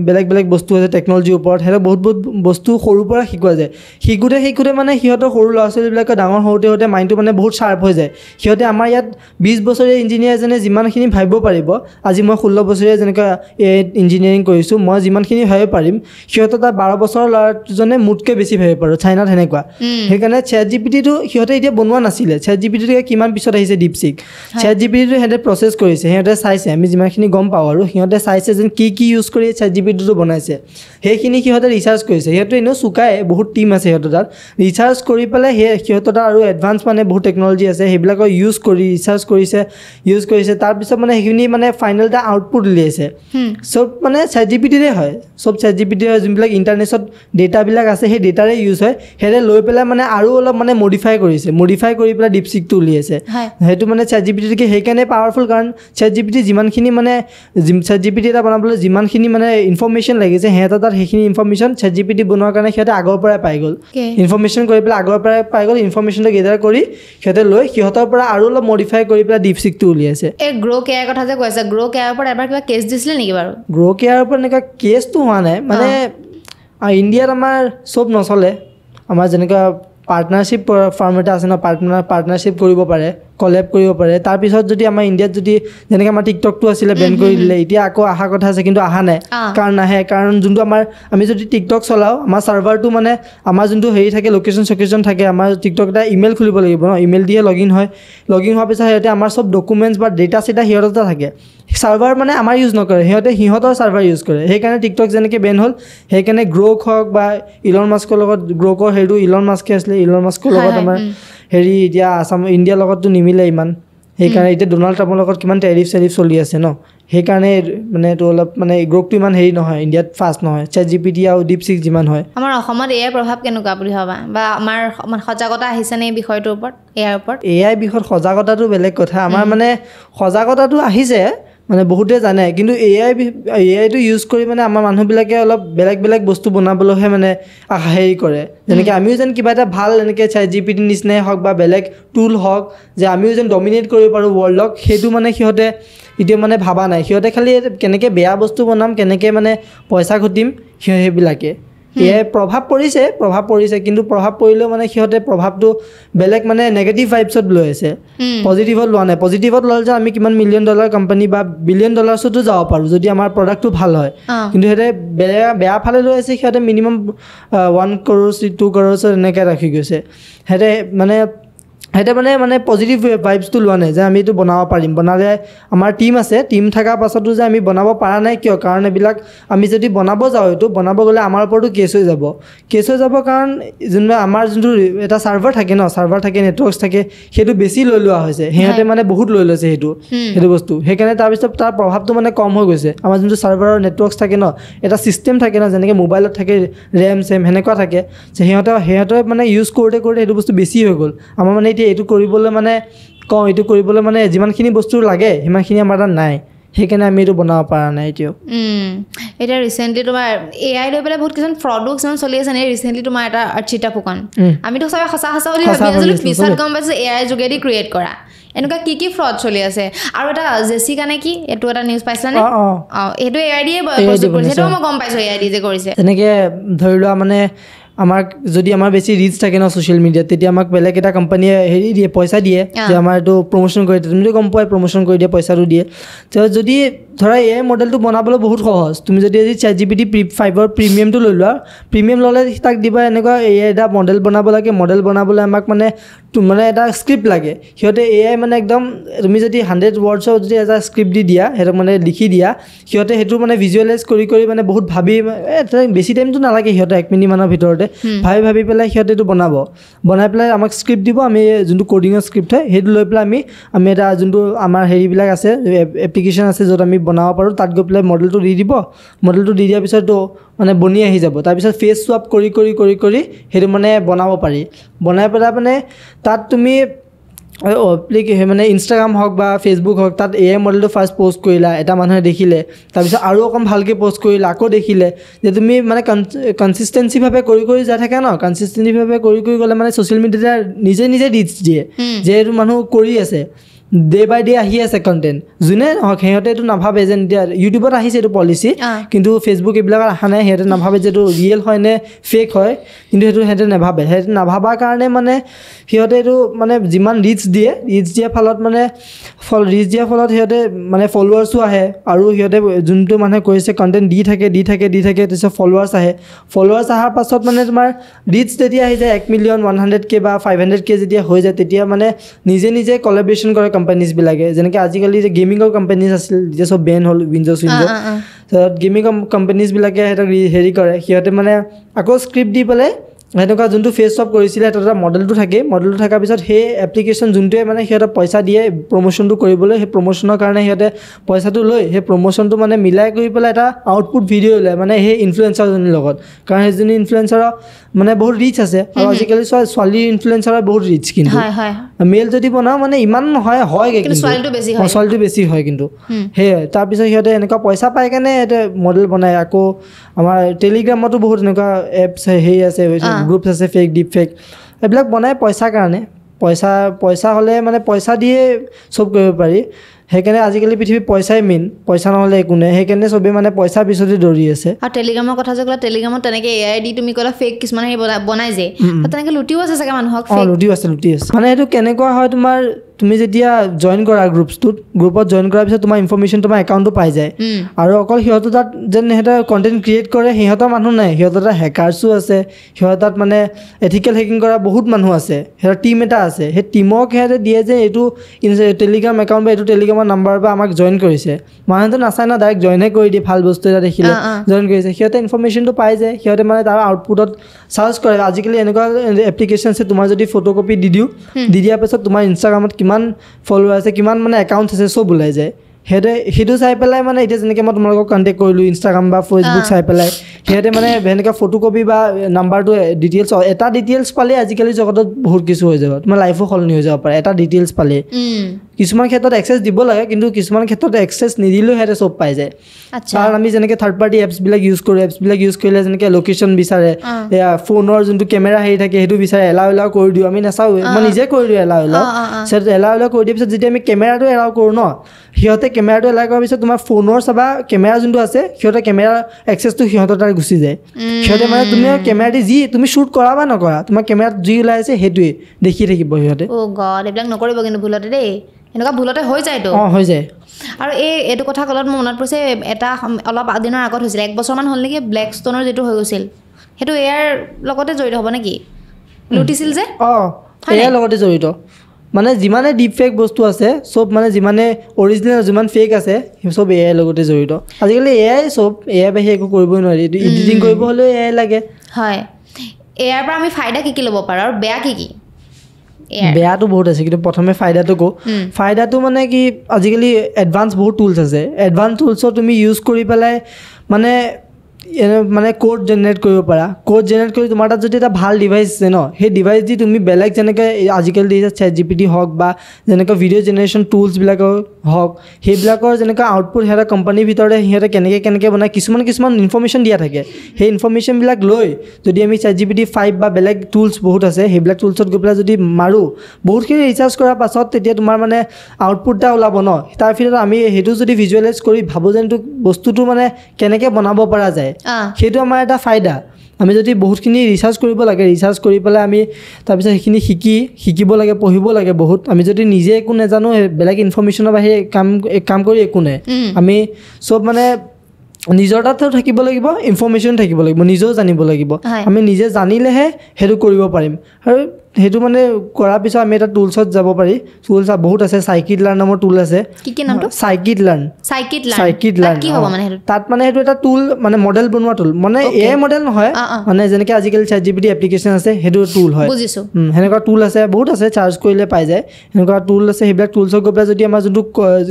বেলেগ বস্তু আছে টেকন'লজিৰ ওপৰত সিহঁতৰ বহুত বস্তু সৰুৰ পৰা শিকোৱা যায় শিকোঁতে মানে সিহঁতৰ সৰু ল'ৰা ছোৱালীবিলাকে ডাঙৰ হওঁতে মাইণ্ডটো মানে বহুত শ্বাৰ্প হৈ যায় সিহঁতে আমাৰ ইয়াত 20 বছৰীয়া ইঞ্জিনিয়াৰ এজনে যিমানখিনি ভাবিব পাৰিব আজি মই 16 বছৰীয়া যেনেকৈ ইঞ্জিনিয়াৰিং কৰিছোঁ মই যিমানখিনি ভাবিব পাৰিম সিহঁতৰ তাত 12 বছৰৰ ল'ৰাজনে মোতকৈ বেছি ভাবিব পাৰোঁ চাইনাত সেনেকুৱা সেইকাৰণে ChatGPTটো সিহঁতে এতিয়া বনোৱা নাছিলে ChatGPTটো কিমান পিছত আহিছে ডিপছিক ChatGPTটো সিহঁতে প্ৰচেছ কৰিছে সিহঁতে চাইছে আমি যিমানখিনি গম পাওঁ আৰু সিহঁতে চাইছে যেন কি ইউজ কৰি ChatGPTটো বনাইছে সেইখিনি সিহঁতে ৰিচাৰ্চ কৰিছে সিহঁতে এনেও চুকাই বহুত টিম আছে সিহঁতৰ তাত ৰিচাৰ্চ কৰি পেলাই সিহঁতৰ তাত আৰু এডভান্স মানে বহুত টেকন'লজি আছে সেইবিলাকৰ ইউজ কৰি ৰিচাৰ্চ কৰিছে তাৰপিছত মানে সেইখিনি মানে ফাইনেল এটা আউটপুট উলিয়াইছে চব মানে ChatGPTৰে হয় চব ChatGPT যোনবিলাক ইণ্টাৰনেটত ডেটাবিলাক আছে সেই ডেটাৰে ইউজ হয় সিহঁতে লৈ পেলাই মানে আৰু অলপ মানে মডিফাই কৰি পেলাই ডিপছিকটো উলিয়াইছে সেইটো মানে ChatGPTকে সেইকাৰণে পাৱাৰফুল কাৰণ ChatGPT যিমানখিনি মানে ChatGPT এটা বনাবলৈ যিমানখিনি মানে ইনফৰ্মেশ্যন লাগিছে সিহঁতৰ তাত সেইখিনি ইনফৰ্মেশ্যন ChatGPT বনোৱাৰ কাৰণে সিহঁতে আগৰ পৰাই পাই গ'ল ইনফৰ্মেশ্যন কৰি পেলাই আগৰ পৰাই পাই গ'ল ইনফৰ্মেশ্যনটো গেদাৰ কৰি সিহঁতে লৈ সিহঁতৰ পৰা আৰু অলপ মডিফাই কৰি পেলাই ডিপছিকটো উলিয়াইছে গ্ৰ'ক এআইৰ কথা যে কৈছে গ্ৰ'ক এআইৰ ওপৰত এবাৰ কিবা কেছ দিছিলে নেকি বাৰু গ্ৰ' কেয়াৰৰ ওপৰত এনেকুৱা কেছটো হোৱা নাই মানে ইণ্ডিয়াত আমাৰ চব নচলে আমাৰ যেনেকুৱা পাৰ্টনাৰশ্বিপ ফাৰ্ম এটা আছে ন পাৰ্টনাৰশ্বিপ কৰিব পাৰে কলেব কৰিব পাৰে তাৰপিছত যদি আমাৰ ইণ্ডিয়াত যদি যেনেকৈ আমাৰ টিকটকটো আছিলে বেন কৰি দিলে এতিয়া আকৌ অহা কথা আছে কিন্তু অহা নাই কাৰণ নাহে কাৰণ যোনটো আমাৰ আমি যদি টিকটক চলাওঁ আমাৰ ছাৰ্ভাৰটো মানে আমাৰ যোনটো হেৰি থাকে লোকেশ্যন থাকে আমাৰ টিকটক এটা ইমেইল খুলিব লাগিব ন ইমেইল দিয়ে লগ ইন হোৱাৰ পিছত সিহঁতে আমাৰ চব ডকুমেণ্টছ বা ডেটা চেটা সিহঁততে থাকে ছাৰ্ভাৰ মানে আমাৰ ইউজ নকৰে সিহঁতৰ ছাৰ্ভাৰ ইউজ কৰে সেইকাৰণে টিকটক যেনেকৈ বেন হ'ল সেইকাৰণে গ্ৰ'ক হওক বা ইলন মাস্কৰ লগত গ্ৰ'কৰ হেৰিটো ইলন মাস্কে আছিলে ইলন মাস্কৰ লগত আমাৰ হেৰি এতিয়া ইণ্ডিয়াৰ লগততো নিমিলে ইমান সেইকাৰণে এতিয়া ডোনাল্ড ট্ৰাম্পৰ লগত কিমান টেৰিফ চলি আছে ন সেইকাৰণে মানে এইটো অলপ মানে গ্ৰ'কটো ইমান হেৰি নহয় ইণ্ডিয়াত ফাষ্ট নহয় ChatGPT আৰু DeepSeek যিমান হয় আমাৰ অসমত এআই প্ৰভাৱ কেনেকুৱা বুলি ভাবা বা আমাৰ সজাগতা আহিছেনে এই বিষয়টোৰ ওপৰত এআইৰ ওপৰত এআই বিষয়ত সজাগতাটো বেলেগ কথা আমাৰ মানে সজাগতাটো আহিছে মানে বহুতে জানে কিন্তু এআইটো ইউজ কৰি মানে আমাৰ মানুহবিলাকে অলপ বেলেগ বস্তু বনাবলৈহে মানে হেৰি কৰে যেনেকৈ আমিও যেন কিবা এটা ভাল এনেকৈ ChatGPT নিচিনাই হওক বা বেলেগ টুল হওক যে আমিও যেন ডমিনেট কৰিব পাৰোঁ ৱৰ্ল্ডক সেইটো মানে সিহঁতে এতিয়া মানে ভাবা নাই সিহঁতে খালি কেনেকৈ বেয়া বস্তু বনাম কেনেকৈ মানে পইচা ঘটিম সেইবিলাকে এআই প্ৰভাৱ পৰিছে কিন্তু প্ৰভাৱ পৰিলেও মানে সিহঁতে প্ৰভাৱটো বেলেগ মানে নেগেটিভ ভাইবছত লৈ আছে পজিটিভত লোৱা নাই পজিটিভত ল'লে যে আমি কিমান $1 মিলিয়ন কোম্পানী বা $1 বিলিয়ন যাব পাৰোঁ যদি আমাৰ প্ৰডাক্টটো ভাল হয় কিন্তু সিহঁতে বেয়া ফালে লৈ আছে সিহঁতে মিনিমাম 1 crore 2 crore এনেকৈ ৰাখি গৈছে সিহঁতে মানে পজিটিভ ভাইবছটো লোৱা নাই যে আমি এইটো বনাব পাৰিম বনালে আমাৰ টীম আছে টীম থকাৰ পাছতো যে আমি বনাব পৰা নাই কিয় কাৰণ এইবিলাক আমি যদি বনাব যাওঁ এইটো বনাব গ'লে আমাৰ ওপৰতো কেছ হৈ যাব কাৰণ আমাৰ যোনটো এটা ছাৰ্ভাৰ থাকে নেটৱৰ্কছ থাকে সেইটো বেছি লৈ লোৱা হৈছে সিহঁতে মানে বহুত লৈ লৈছে সেইটো বস্তু সেইকাৰণে তাৰপিছত তাৰ প্ৰভাৱটো মানে কম হৈ গৈছে আমাৰ যোনটো ছাৰ্ভাৰৰ নেটৱৰ্কছ থাকে ন এটা ছিষ্টেম থাকে ন যেনেকৈ মোবাইলত থাকে ৰেম চেম সেনেকুৱা থাকে যে সিহঁতে মানে ইউজ কৰোঁতে সেইটো বস্তু বেছি হৈ গ'ল আমাৰ মানে এইটো কৰিবলৈ মানে যিমানখিনি বস্তু লাগে সিমানখিনি আমাৰ তাত নাই সেইকাৰণে আমি এইটো বনাব পৰা নাই এতিয়া ৰিচেণ্টলি তোমাৰ এআই লৈ পেলাই বহুত কিছুমান ফ্ৰডো কিছুমান চলি আছে নে ৰিচেণ্টলি তোমাৰ এটা অৰ্চিতা ফুকন আমিতো চবে সঁচা বুলি ভাবি আছিলোঁ পিছত গম পাইছোঁ এআই যোগেদি ক্ৰিয়েট কৰা এনেকুৱা কি ফ্ৰড চলি আছে আৰু এটা জেছিকা নে কি এইটো এটা নিউজ পাইছিলানে সেইটো এআই দিয়ে প্ৰস্তুত কৰিছে সেইটো মই গম পাইছোঁ এআই দি যে কৰিছে তেনেকৈ ধৰি লোৱা মানে আমাক যদি আমাৰ বেছি ৰিচ থাকে ন ছ'চিয়েল মিডিয়াত তেতিয়া আমাক বেলেগ এটা কোম্পানীয়ে হেৰি দিয়ে পইচা দিয়ে যে আমাৰ এইটো প্ৰমোশ্যন কৰি দিয়ে তুমিতো গম পোৱাই প্ৰমোশ্যন কৰি দিয়ে পইচাটো দিয়ে যদি ধৰা এই মডেলটো বনাবলৈ বহুত সহজ তুমি যদি ChatGPT 5ৰ প্ৰিমিয়ামটো লৈ লোৱা প্ৰিমিয়াম ল'লে তাক দিবা এনেকুৱা এটা মডেল বনাব লাগে মডেল বনাবলৈ আমাক মানে এটা স্ক্ৰিপ্ট লাগে সিহঁতে এআই মানে একদম তুমি যদি 100 wordsৰ যদি এটা স্ক্ৰিপ্ট দি দিয়া সেইটো মানে লিখি দিয়া সিহঁতে সেইটো মানে ভিজুৱেলাইজ কৰি মানে বহুত ভাবি বেছি টাইমটো নালাগে সিহঁতে 1 মিনিটমানৰ ভিতৰতে ভাবি পেলাই সিহঁতে এইটো বনাই পেলাই আমাক স্ক্ৰিপ্ট দিব আমি যোনটো ক'ডিঙৰ স্ক্ৰিপ্ট হয় সেইটো লৈ পেলাই আমি এটা যোনটো আমাৰ হেৰিবিলাক আছে এপ্লিকেশ্যন আছে য'ত আমি বনাব পাৰোঁ তাত গৈ পেলাই মডেলটো দি দিয়াৰ পিছততো মানে বনি আহি যাব তাৰপিছত ফেচ স্ৱাপ কৰি সেইটো মানে বনাব পাৰি বনাই পেলাই মানে তাত তুমি মানে ইনষ্টাগ্ৰাম হওক বা ফেচবুক হওক তাত এআই মডেলটো ফাৰ্ষ্ট প'ষ্ট কৰিলা এটা মানুহে দেখিলে তাৰপিছত আৰু অকণ ভালকৈ প'ষ্ট কৰিলা আকৌ দেখিলে যে তুমি মানে কনচিষ্টেঞ্চিভাৱে কৰি যাই থাকা ন কনচিষ্টেঞ্চিভাৱে কৰি গ'লে মানে ছ'চিয়েল মিডিয়াতে নিজে ৰিচ দিয়ে যে এইটো মানুহ কৰি আছে ডে বাই ডে আহি আছে কণ্টেণ্ট যোনে নহওক সিহঁতে এইটো নাভাবে যেন এতিয়া ইউটিউবত আহিছে এইটো পলিচি কিন্তু ফেচবুক এইবিলাকত অহা নাই সিহঁতে নাভাবে যে এইটো ৰিয়েল হয় নে ফেক হয় কিন্তু সেইটো সিহঁতে নাভাবাৰ কাৰণে মানে সিহঁতে এইটো মানে যিমান ৰিচ দিয়াৰ ফলত সিহঁতে মানে ফলোৱাৰ্ছো আহে আৰু সিহঁতে যোনটো মানুহে কৰিছে কণ্টেণ্ট দি থাকে তাৰপিছত ফলোৱাৰ্ছ অহাৰ পাছত মানে তোমাৰ ৰিচ যেতিয়া আহি যায় 1 মিলিয়ন 100K বা 500K যেতিয়া হৈ যায় তেতিয়া মানে নিজে কলেবৰেশ্যন কৰে কোম্পানীজবিলাকে যেনেকৈ আজিকালি যে গেমিঙৰ কোম্পানীজ আছিল যে চব বেন হ'ল উইণ্ড'জ গেমিং কোম্পানীজবিলাকে সিহঁতক হেৰি কৰে সিহঁতে মানে আকৌ স্ক্ৰিপ্ট দি পেলাই সেনেকুৱা যোনটো ফেচ স্ৱাপ কৰিছিলে তাত এটা মডেলটো থকাৰ পিছত সেই এপ্লিকেশ্যন যোনটোৱে মানে সিহঁতক পইচা দিয়ে প্ৰমোশ্যনটো কৰিবলৈ সেই প্ৰমোশ্যনৰ কাৰণে সিহঁতে পইচাটো লৈ সেই প্ৰমোশ্যনটো মানে মিলাই কৰি পেলাই এটা আউটপুট ভিডিঅ' ওলায় মানে সেই ইনফ্লুৱেঞ্চাৰজনীৰ লগত কাৰণ সেইজনী ইনফ্লুৱেঞ্চাৰৰ মানে বহুত ৰিচ আছে আৰু আজিকালি ছোৱালী ইনফ্লুৱেঞ্চাৰৰ বহুত ৰিচ কিন্তু মেল যদি বনাওঁ মানে ইমান নহয় হয়গৈ কিন্তু ছোৱালীটো বেছি হয় কিন্তু সেয়াই তাৰপিছত সিহঁতে এনেকুৱা পইচা পাই কাৰণে সিহঁতে মডেল বনায় আকৌ আমাৰ টেলিগ্ৰামতো বহুত এনেকুৱা এপছ হেৰি আছে গ্ৰুপছ আছে ডিপ ফেক এইবিলাক বনাই পইচাৰ কাৰণে পইচা হ'লে মানে পইচা দিয়ে চব কৰিব পাৰি সেইকাৰণে আজিকালি পৃথিৱীত পইচাই মেইন পইচা নহ'লে একো নাই সেইকাৰণে চবেই মানে পইচাৰ পিছতে দৌৰি আছে আৰু টেলিগ্ৰামৰ কথা যে ক'লা টেলিগ্ৰামত তেনেকৈ AI দি তুমি ক'লা ফেক কিছুমান হেৰি বনাই যে তেনেকৈ লুটিও আছে চাগে মানুহক লুটি আছে মানে এইটো কেনেকুৱা হয় তোমাৰ তুমি যেতিয়া জইন কৰা গ্ৰুপত জইন কৰাৰ পিছত তোমাৰ ইনফৰমেশ্যন তোমাৰ একাউণ্টটো পাই যায় আৰু অকল সিহঁতৰ তাত যেন সিহঁতে কণ্টেণ্ট ক্ৰিয়েট কৰে সিহঁতৰ মানুহ নাই সিহঁতৰ তাত হেকাৰ্ছো আছে সিহঁতৰ তাত মানে এথিকেল হেকিং কৰা বহুত মানুহ আছে সিহঁতৰ টীম এটা আছে সেই টীমক সিহঁতে দিয়ে যে এইটো টেলিগ্ৰাম একাউণ্ট বা এইটো টেলিগ্ৰামৰ নাম্বাৰৰ পৰা আমাক জইন কৰিছে মানুহটো নাচায় না ডাইৰেক্ট জইনহে কৰি দিয়ে ভাল বস্তু এটা দেখিলে জইন কৰিছে সিহঁতে ইনফৰমেশ্যনটো পাই যায় সিহঁতে মানে তাৰ আউটপুটত চাৰ্চ কৰে আজিকালি এনেকুৱা এপ্লিকেশ্যন আছে তোমাৰ যদি ফটোকপি দি দিয়াৰ পিছত তোমাৰ ইনষ্টাগ্ৰামত কিমান ফলোৱাৰ আছে কিমান মানে একাউণ্ট আছে চব ওলাই যায় সিহঁতে সেইটো চাই পেলাই মানে এতিয়া যেনেকৈ মই তোমালোকক কণ্টেক্ট কৰিলোঁ ইনষ্টাগ্ৰাম বা ফেচবুক চাই পেলাই সিহঁতে মানে এনেকৈ ফটোকপি বা নাম্বাৰটো ডিটেইলছ এটা ডিটেইলছ পালে আজিকালি জগতত বহুত কিছু হৈ যাব তোমাৰ লাইফো সলনি হৈ যাব পাৰে এটা ডিটেইলছ পালে কিছুমান ক্ষেত্ৰত এক্সেছ দিব লাগে কিন্তু কিছুমান ক্ষেত্ৰত এক্সেছ নিদিলেও সিহঁতে চব পাই যায় কাৰণ আমি যেনেকৈ থাৰ্ড পাৰ্টি এপছবিলাক ইউজ কৰোঁ এপছবিলাক ইউজ কৰিলে যেনেকৈ লোকেশ্যন বিচাৰে এয়া ফোনৰ যোনটো কেমেৰা হেৰি থাকে সেইটো বিচাৰে এলাউ কৰি দিওঁ আমি নাচাওঁ মই নিজে কৰি দিওঁ এলাউ কৰি দিয়াৰ পিছত যেতিয়া আমি কেমেৰাটো এলাউ কৰোঁ ন সিহঁতে কেমেৰাটো এলাউ কৰাৰ পিছত তোমাৰ ফোনৰ চাবা কেমেৰা যোনটো আছে সিহঁতে কেমেৰা এক্সেছটো সিহঁতৰ তাৰ গুচি যায় সিহঁতে মানে তুমি কেমেৰা দি যি তুমি শ্বুট কৰা বা নকৰা তোমাৰ কেমেৰাত যি ওলাই আছে সেইটোৱে দেখি থাকিব সিহঁতে এইবিলাক নকৰিব কিন্তু ভুলতে দেই এনেকুৱা ভুলতে হৈ যায়তো হৈ যায় আৰু এইটো কথা ক'লত মোৰ মনত পৰিছে এটা অলপ দিনৰ আগত হৈছিলে 1 বছৰমান হ'ল নেকি ব্লেক ষ্টনৰ যিটো হৈ গৈছিল সেইটো এয়াৰ লগতে জড়িত হ'ব নেকি লুটিছিল যে এয়াৰ লগতে জড়িত মানে যিমানে ডিপ ফেক বস্তু আছে চব মানে যিমানে অৰিজিনেল যিমান ফেক আছে চব এআইৰ লগতে জড়িত আজিকালি এআই চব এআই বাহিৰে একো কৰিবই নোৱাৰি এডিটিং কৰিব হ'লেও এআই লাগে হয় এআইৰ পৰা আমি ফাইদা কি ল'ব পাৰোঁ আৰু বেয়া কি বেয়াটো বহুত আছে কিন্তু প্ৰথমে ফাইদাটো কওঁ ফাইদাটো মানে কি আজিকালি এডভান্স বহুত টুলছ আছে এডভান্স টুলছৰ তুমি ইউজ কৰি পেলাই মানে কোড জেনেৰেট কৰিব পাৰা কোড জেনেৰেট কৰি তোমাৰ তাত যদি এটা ভাল ডিভাইচ আছে ন সেই ডিভাইচ দি তুমি বেলেগ যেনেকৈ আজিকালি দেখিছা ChatGPT হওক বা যেনেকৈ ভিডিঅ' জেনেৰেশ্যন টুলছবিলাকৰ হওক সেইবিলাকৰ যেনেকৈ আউটপুট সিহঁতৰ কোম্পানীৰ ভিতৰতে সিহঁতে কেনেকৈ বনায় কিছুমান ইনফৰমেশ্যন দিয়া থাকে সেই ইনফৰমেশ্যনবিলাক লৈ যদি আমি ChatGPT 5 বা বেলেগ টুলছ বহুত আছে সেইবিলাক টুলছত গৈ পেলাই যদি মাৰোঁ বহুতখিনি ৰিচাৰ্চ কৰাৰ পাছত তেতিয়া তোমাৰ মানে আউটপুট এটা ওলাব ন তাৰ ভিতৰত আমি সেইটো যদি ভিজুৱেলাইজ কৰি ভাবোঁ যেন বস্তুটো মানে কেনেকৈ বনাব পৰা যায় সেইটো আমাৰ এটা ফাইদা আমি যদি বহুতখিনি ৰিচাৰ্চ কৰিব লাগে ৰিচাৰ্চ কৰি পেলাই আমি তাৰপিছত সেইখিনি শিকিব লাগে পঢ়িব লাগে বহুত আমি যদি নিজে একো নাজানো বেলেগ ইনফৰমেশ্যনৰ বাহিৰে কাম কৰি একো নাই আমি চব মানে নিজৰ তাতো থাকিব লাগিব ইনফৰমেশ্যন থাকিব লাগিব নিজেও জানিব লাগিব আমি নিজে জানিলেহে সেইটো কৰিব পাৰিম আৰু সেইটো মানে কৰাৰ পিছত আমি এটা টুলছত যাব পাৰি টুলছ বহুত আছে চাইকিট লাৰ্ণ নামৰ টুল আছে চাইকিট লাৰ্ণ তাত মানে সেইটো এটা টুল মানে মডেল বনোৱা টুল মানে এআই মডেল নহয় মানে যেনেকৈ আজিকালি ChatGPT এপ্লিকেশ্যন আছে সেইটো টুল হয় সেনেকুৱা টুল আছে বহুত আছে চাৰ্জ কৰিলে পাই যায় সেনেকুৱা টুল আছে সেইবিলাক টুলছত গৈ পেলাই যদি আমাৰ যোনটো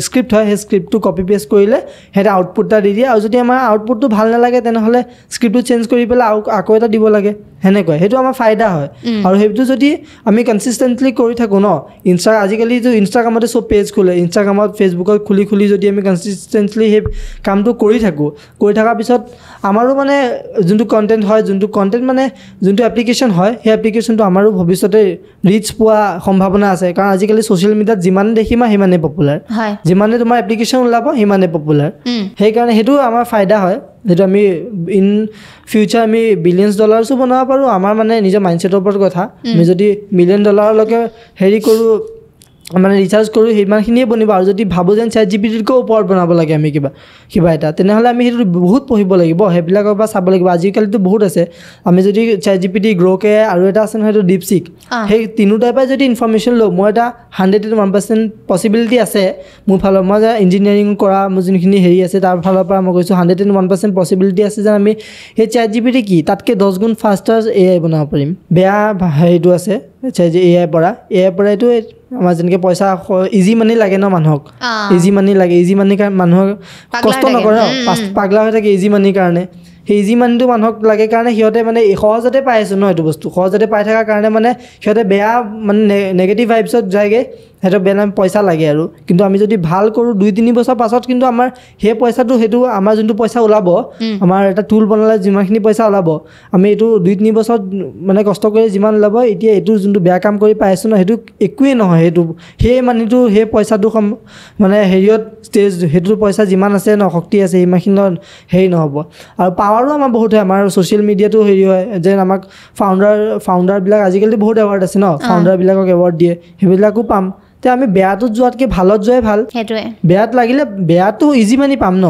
স্ক্ৰিপ্ট হয় সেই স্ক্ৰিপ্টটো কপি পেষ্ট কৰিলে সেইটো আউটপুট এটা দি দিয়ে আৰু যদি আমাৰ আউটপুটটো ভাল নালাগে তেনেহ'লে স্ক্ৰিপ্টটো চেঞ্জ কৰি পেলাই আকৌ এটা দিব লাগে সেনেকুৱা সেইটো আমাৰ ফাইদা হয় আৰু সেইটো যদি আমি কনচিষ্টেণ্টলি কৰি থাকোঁ ন আজিকালিতো ইনষ্টাগ্ৰামতে চব পেজ খোলে ইনষ্টাগ্ৰামত ফেচবুকত খুলি যদি আমি কনচিষ্টেণ্টলি সেই কামটো কৰি থকাৰ পিছত আমাৰো মানে যোনটো কণ্টেণ্ট হয় মানে যোনটো এপ্লিকেশ্যন হয় সেই এপ্লিকেশ্যনটো আমাৰো ভৱিষ্যতে ৰিচ পোৱা সম্ভাৱনা আছে কাৰণ আজিকালি ছ'চিয়েল মিডিয়াত যিমানে দেখিবা সিমানেই পপুলাৰ যিমানে তোমাৰ এপ্লিকেশ্যন ওলাব সিমানেই পপুলাৰ সেইকাৰণে সেইটো আমাৰ ফাইদা হয় যেটো আমি ইন ফিউচাৰ আমি বিলিয়নছ ডলাৰ্সও বনাব পাৰোঁ আমাৰ মানে নিজৰ মাইণ্ডছেটৰ ওপৰত কথা আমি যদি $1 মিলিয়নলৈকে হেৰি কৰোঁ মানে ৰিচাৰ্জ কৰোঁ সিমানখিনিয়ে বনিব আৰু যদি ভাবোঁ যেন ChatGPTতকৈ ওপৰত বনাব লাগে আমি কিবা এটা তেনেহ'লে আমি সেইটো বহুত পঢ়িব লাগিব সেইবিলাকৰ পৰা চাব লাগিব আজিকালিতো বহুত আছে আমি যদি ChatGPT গ্ৰ'কে আৰু এটা আছে নহয় সেইটো DeepSeek সেই তিনিটাৰ পৰাই যদি ইনফৰমেশ্যন লওঁ মই এটা 101% পচিবিলিটি আছে মোৰ ফালৰ মই যে ইঞ্জিনিয়াৰিং কৰা মোৰ যোনখিনি হেৰি আছে তাৰ ফালৰ পৰা মই কৈছোঁ 101% পচিবিলিটি আছে যেন আমি সেই ChatGPT কি তাতকৈ 10 গুণ ফাষ্টাৰ AI বনাব পাৰিম বেয়া হেৰিটো আছে AI পৰা এইটো আমাৰ যেনেকৈ পইচা ইজি মানি লাগে ন মানুহক ইজি মানি লাগে ইজি মানিৰ কাৰণে মানুহক কষ্ট নকৰে পাগলা হৈ থাকে ইজি মানিৰ কাৰণে সেই ইজি মানিটো মানুহক লাগে কাৰণে সিহঁতে মানে সহজতে পাই আছোঁ ন এইটো বস্তু সহজতে পাই থকাৰ কাৰণে মানে সিহঁতে বেয়া মানে নেগেটিভ ভাইবছত যায়গৈ সেইটো বেয়া পইচা লাগে আৰু কিন্তু আমি যদি ভাল কৰোঁ 2-3 বছৰ পাছত কিন্তু আমাৰ সেই পইচাটো সেইটো আমাৰ যোনটো পইচা ওলাব আমাৰ এটা টুল বনালে যিমানখিনি পইচা ওলাব আমি এইটো 2-3 বছৰ মানে কষ্ট কৰি যিমান ওলাব এতিয়া এইটো যোনটো বেয়া কাম কৰি পাইছোঁ ন সেইটো একোৱেই নহয় সেইটো সেই মানিটো সেই পইচাটো মানে হেৰিয়ত ষ্টেজ সেইটো পইচা যিমান আছে ন শক্তি আছে সিমানখিনি হেৰি নহ'ব আৰু পাৱাৰো আমাৰ বহুত হয় আমাৰ ছ'চিয়েল মিডিয়াটো হেৰি হয় যেন আমাক ফাউণ্ডাৰবিলাক আজিকালি বহুত এৱাৰ্ড আছে ন ফাউণ্ডাৰবিলাকক এৱাৰ্ড দিয়ে সেইবিলাকো পাম তে আমি বেয়াটোত যোৱাতকৈ ভালত যোৱাই ভাল সেইটোৱে বেয়াত লাগিলে বেয়াটো ইজি মানি পাম ন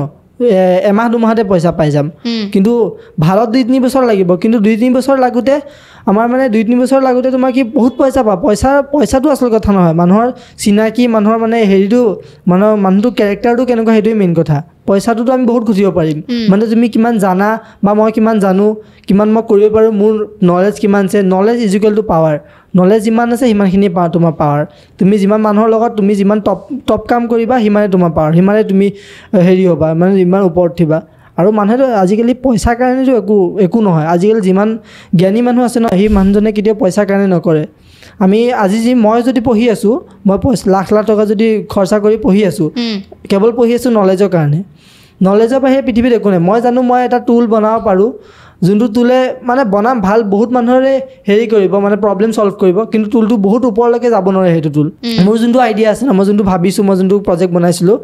এমাহ দুমাহতে পইচা পাই যাম কিন্তু ভালত 2-3 বছৰ লাগিব কিন্তু 2-3 বছৰ লাগোতে আমাৰ মানে 2-3 বছৰ লাগোতে তোমাৰ কি বহুত পইচা পা পইচাটো আচল কথা নহয় মানুহৰ চিনাকি মানুহৰ মানে হেৰিটো মানুহটো কেৰেক্টাৰটো কেনেকুৱা সেইটোৱে মেইন কথা পইচাটোতো আমি বহুত খুজিব পাৰিম মানে তুমি কিমান জানা বা মই কিমান জানো কিমান মই কৰিব পাৰোঁ মোৰ নলেজ কিমান আছে knowledge is equal to power knowledge যিমান আছে সিমানখিনি তোমাৰ পাৱাৰ তুমি যিমান মানুহৰ লগত তুমি যিমান টপ কাম কৰিবা সিমানে তোমাৰ পাৱাৰ সিমানে তুমি হেৰি হ'বা মানে যিমান ওপৰত উঠিবা আৰু মানুহেতো আজিকালি পইচাৰ কাৰণেতো একো নহয় আজিকালি যিমান জ্ঞানী মানুহ আছে ন সেই মানুহজনে কেতিয়াও পইচাৰ কাৰণে নকৰে আমি আজি মই যদি পঢ়ি আছোঁ মই লাখ টকা যদি খৰচা কৰি পঢ়ি আছোঁ কেৱল পঢ়ি আছোঁ নলেজৰ কাৰণে নলেজৰ বাহিৰে পৃথিৱীত একো নাই মই জানো মই এটা টুল বনাব পাৰোঁ যোনটো টুলে মানে বনাম ভাল বহুত মানুহৰে হেৰি কৰিব মানে প্ৰব্লেম ছল্ভ কৰিব কিন্তু টুলটো বহুত ওপৰলৈকে যাব নোৱাৰে সেইটো টুল মোৰ যোনটো আইডিয়া আছে ন মই যোনটো ভাবিছোঁ মই যোনটো প্ৰজেক্ট বনাইছিলোঁ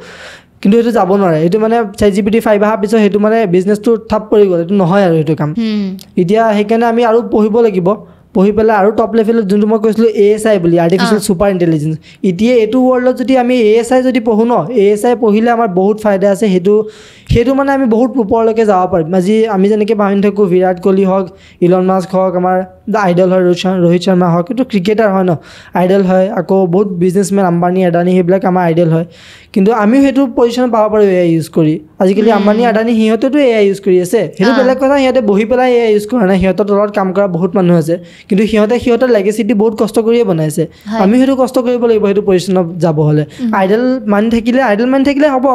কিন্তু সেইটো যাব নোৱাৰে এইটো মানে ChatGPT 5 অহাৰ পিছত সেইটো মানে বিজনেছটো ঠাপ পৰি গ'ল এইটো নহয় আৰু সেইটো কাম এতিয়া সেইকাৰণে আমি আৰু পঢ়িব লাগিব পঢ়ি পেলাই আৰু টপ লেভেলত যোনটো মই কৈছিলোঁ ASI বুলি আৰ্টিফিচিয়েল ছুপাৰ ইণ্টেলিজেঞ্চ এতিয়া এইটো ৱৰ্ল্ডত যদি আমি ASI যদি পঢ়োঁ ন ASI পঢ়িলে আমাৰ বহুত ফাইদা আছে সেইটো মানে আমি বহুত ওপৰলৈকে যাব পাৰিম আজি আমি যেনেকৈ ভাবি থাকোঁ বিৰাট কোহলি হওক ইলন মাস্ক হওক আমাৰ আইডল হয় ৰোহিত শৰ্মা হওক এইটো ক্ৰিকেটাৰ হয় ন আইডল হয় আকৌ বহুত বিজনেছমেন আম্বানী আদানী সেইবিলাক আমাৰ আইডল হয় কিন্তু আমিও সেইটো পজিশ্যন পাব পাৰোঁ AI ইউজ কৰি আজিকালি আম্বানী আদানী সিহঁতেতো AI ইউজ কৰি আছে সেইটো বেলেগ কথা সিহঁতে বহি পেলাই AI ইউজ কৰা নাই সিহঁতৰ তলত কাম কৰা বহুত মানুহ আছে কিন্তু সিহঁতৰ লেগেচিটি বহুত কষ্ট কৰিয়ে বনাইছে আমি সেইটো কষ্ট কৰিব লাগিব সেইটো পজিশ্যনত যাব হ'লে আইডল মানি থাকিলে হ'ব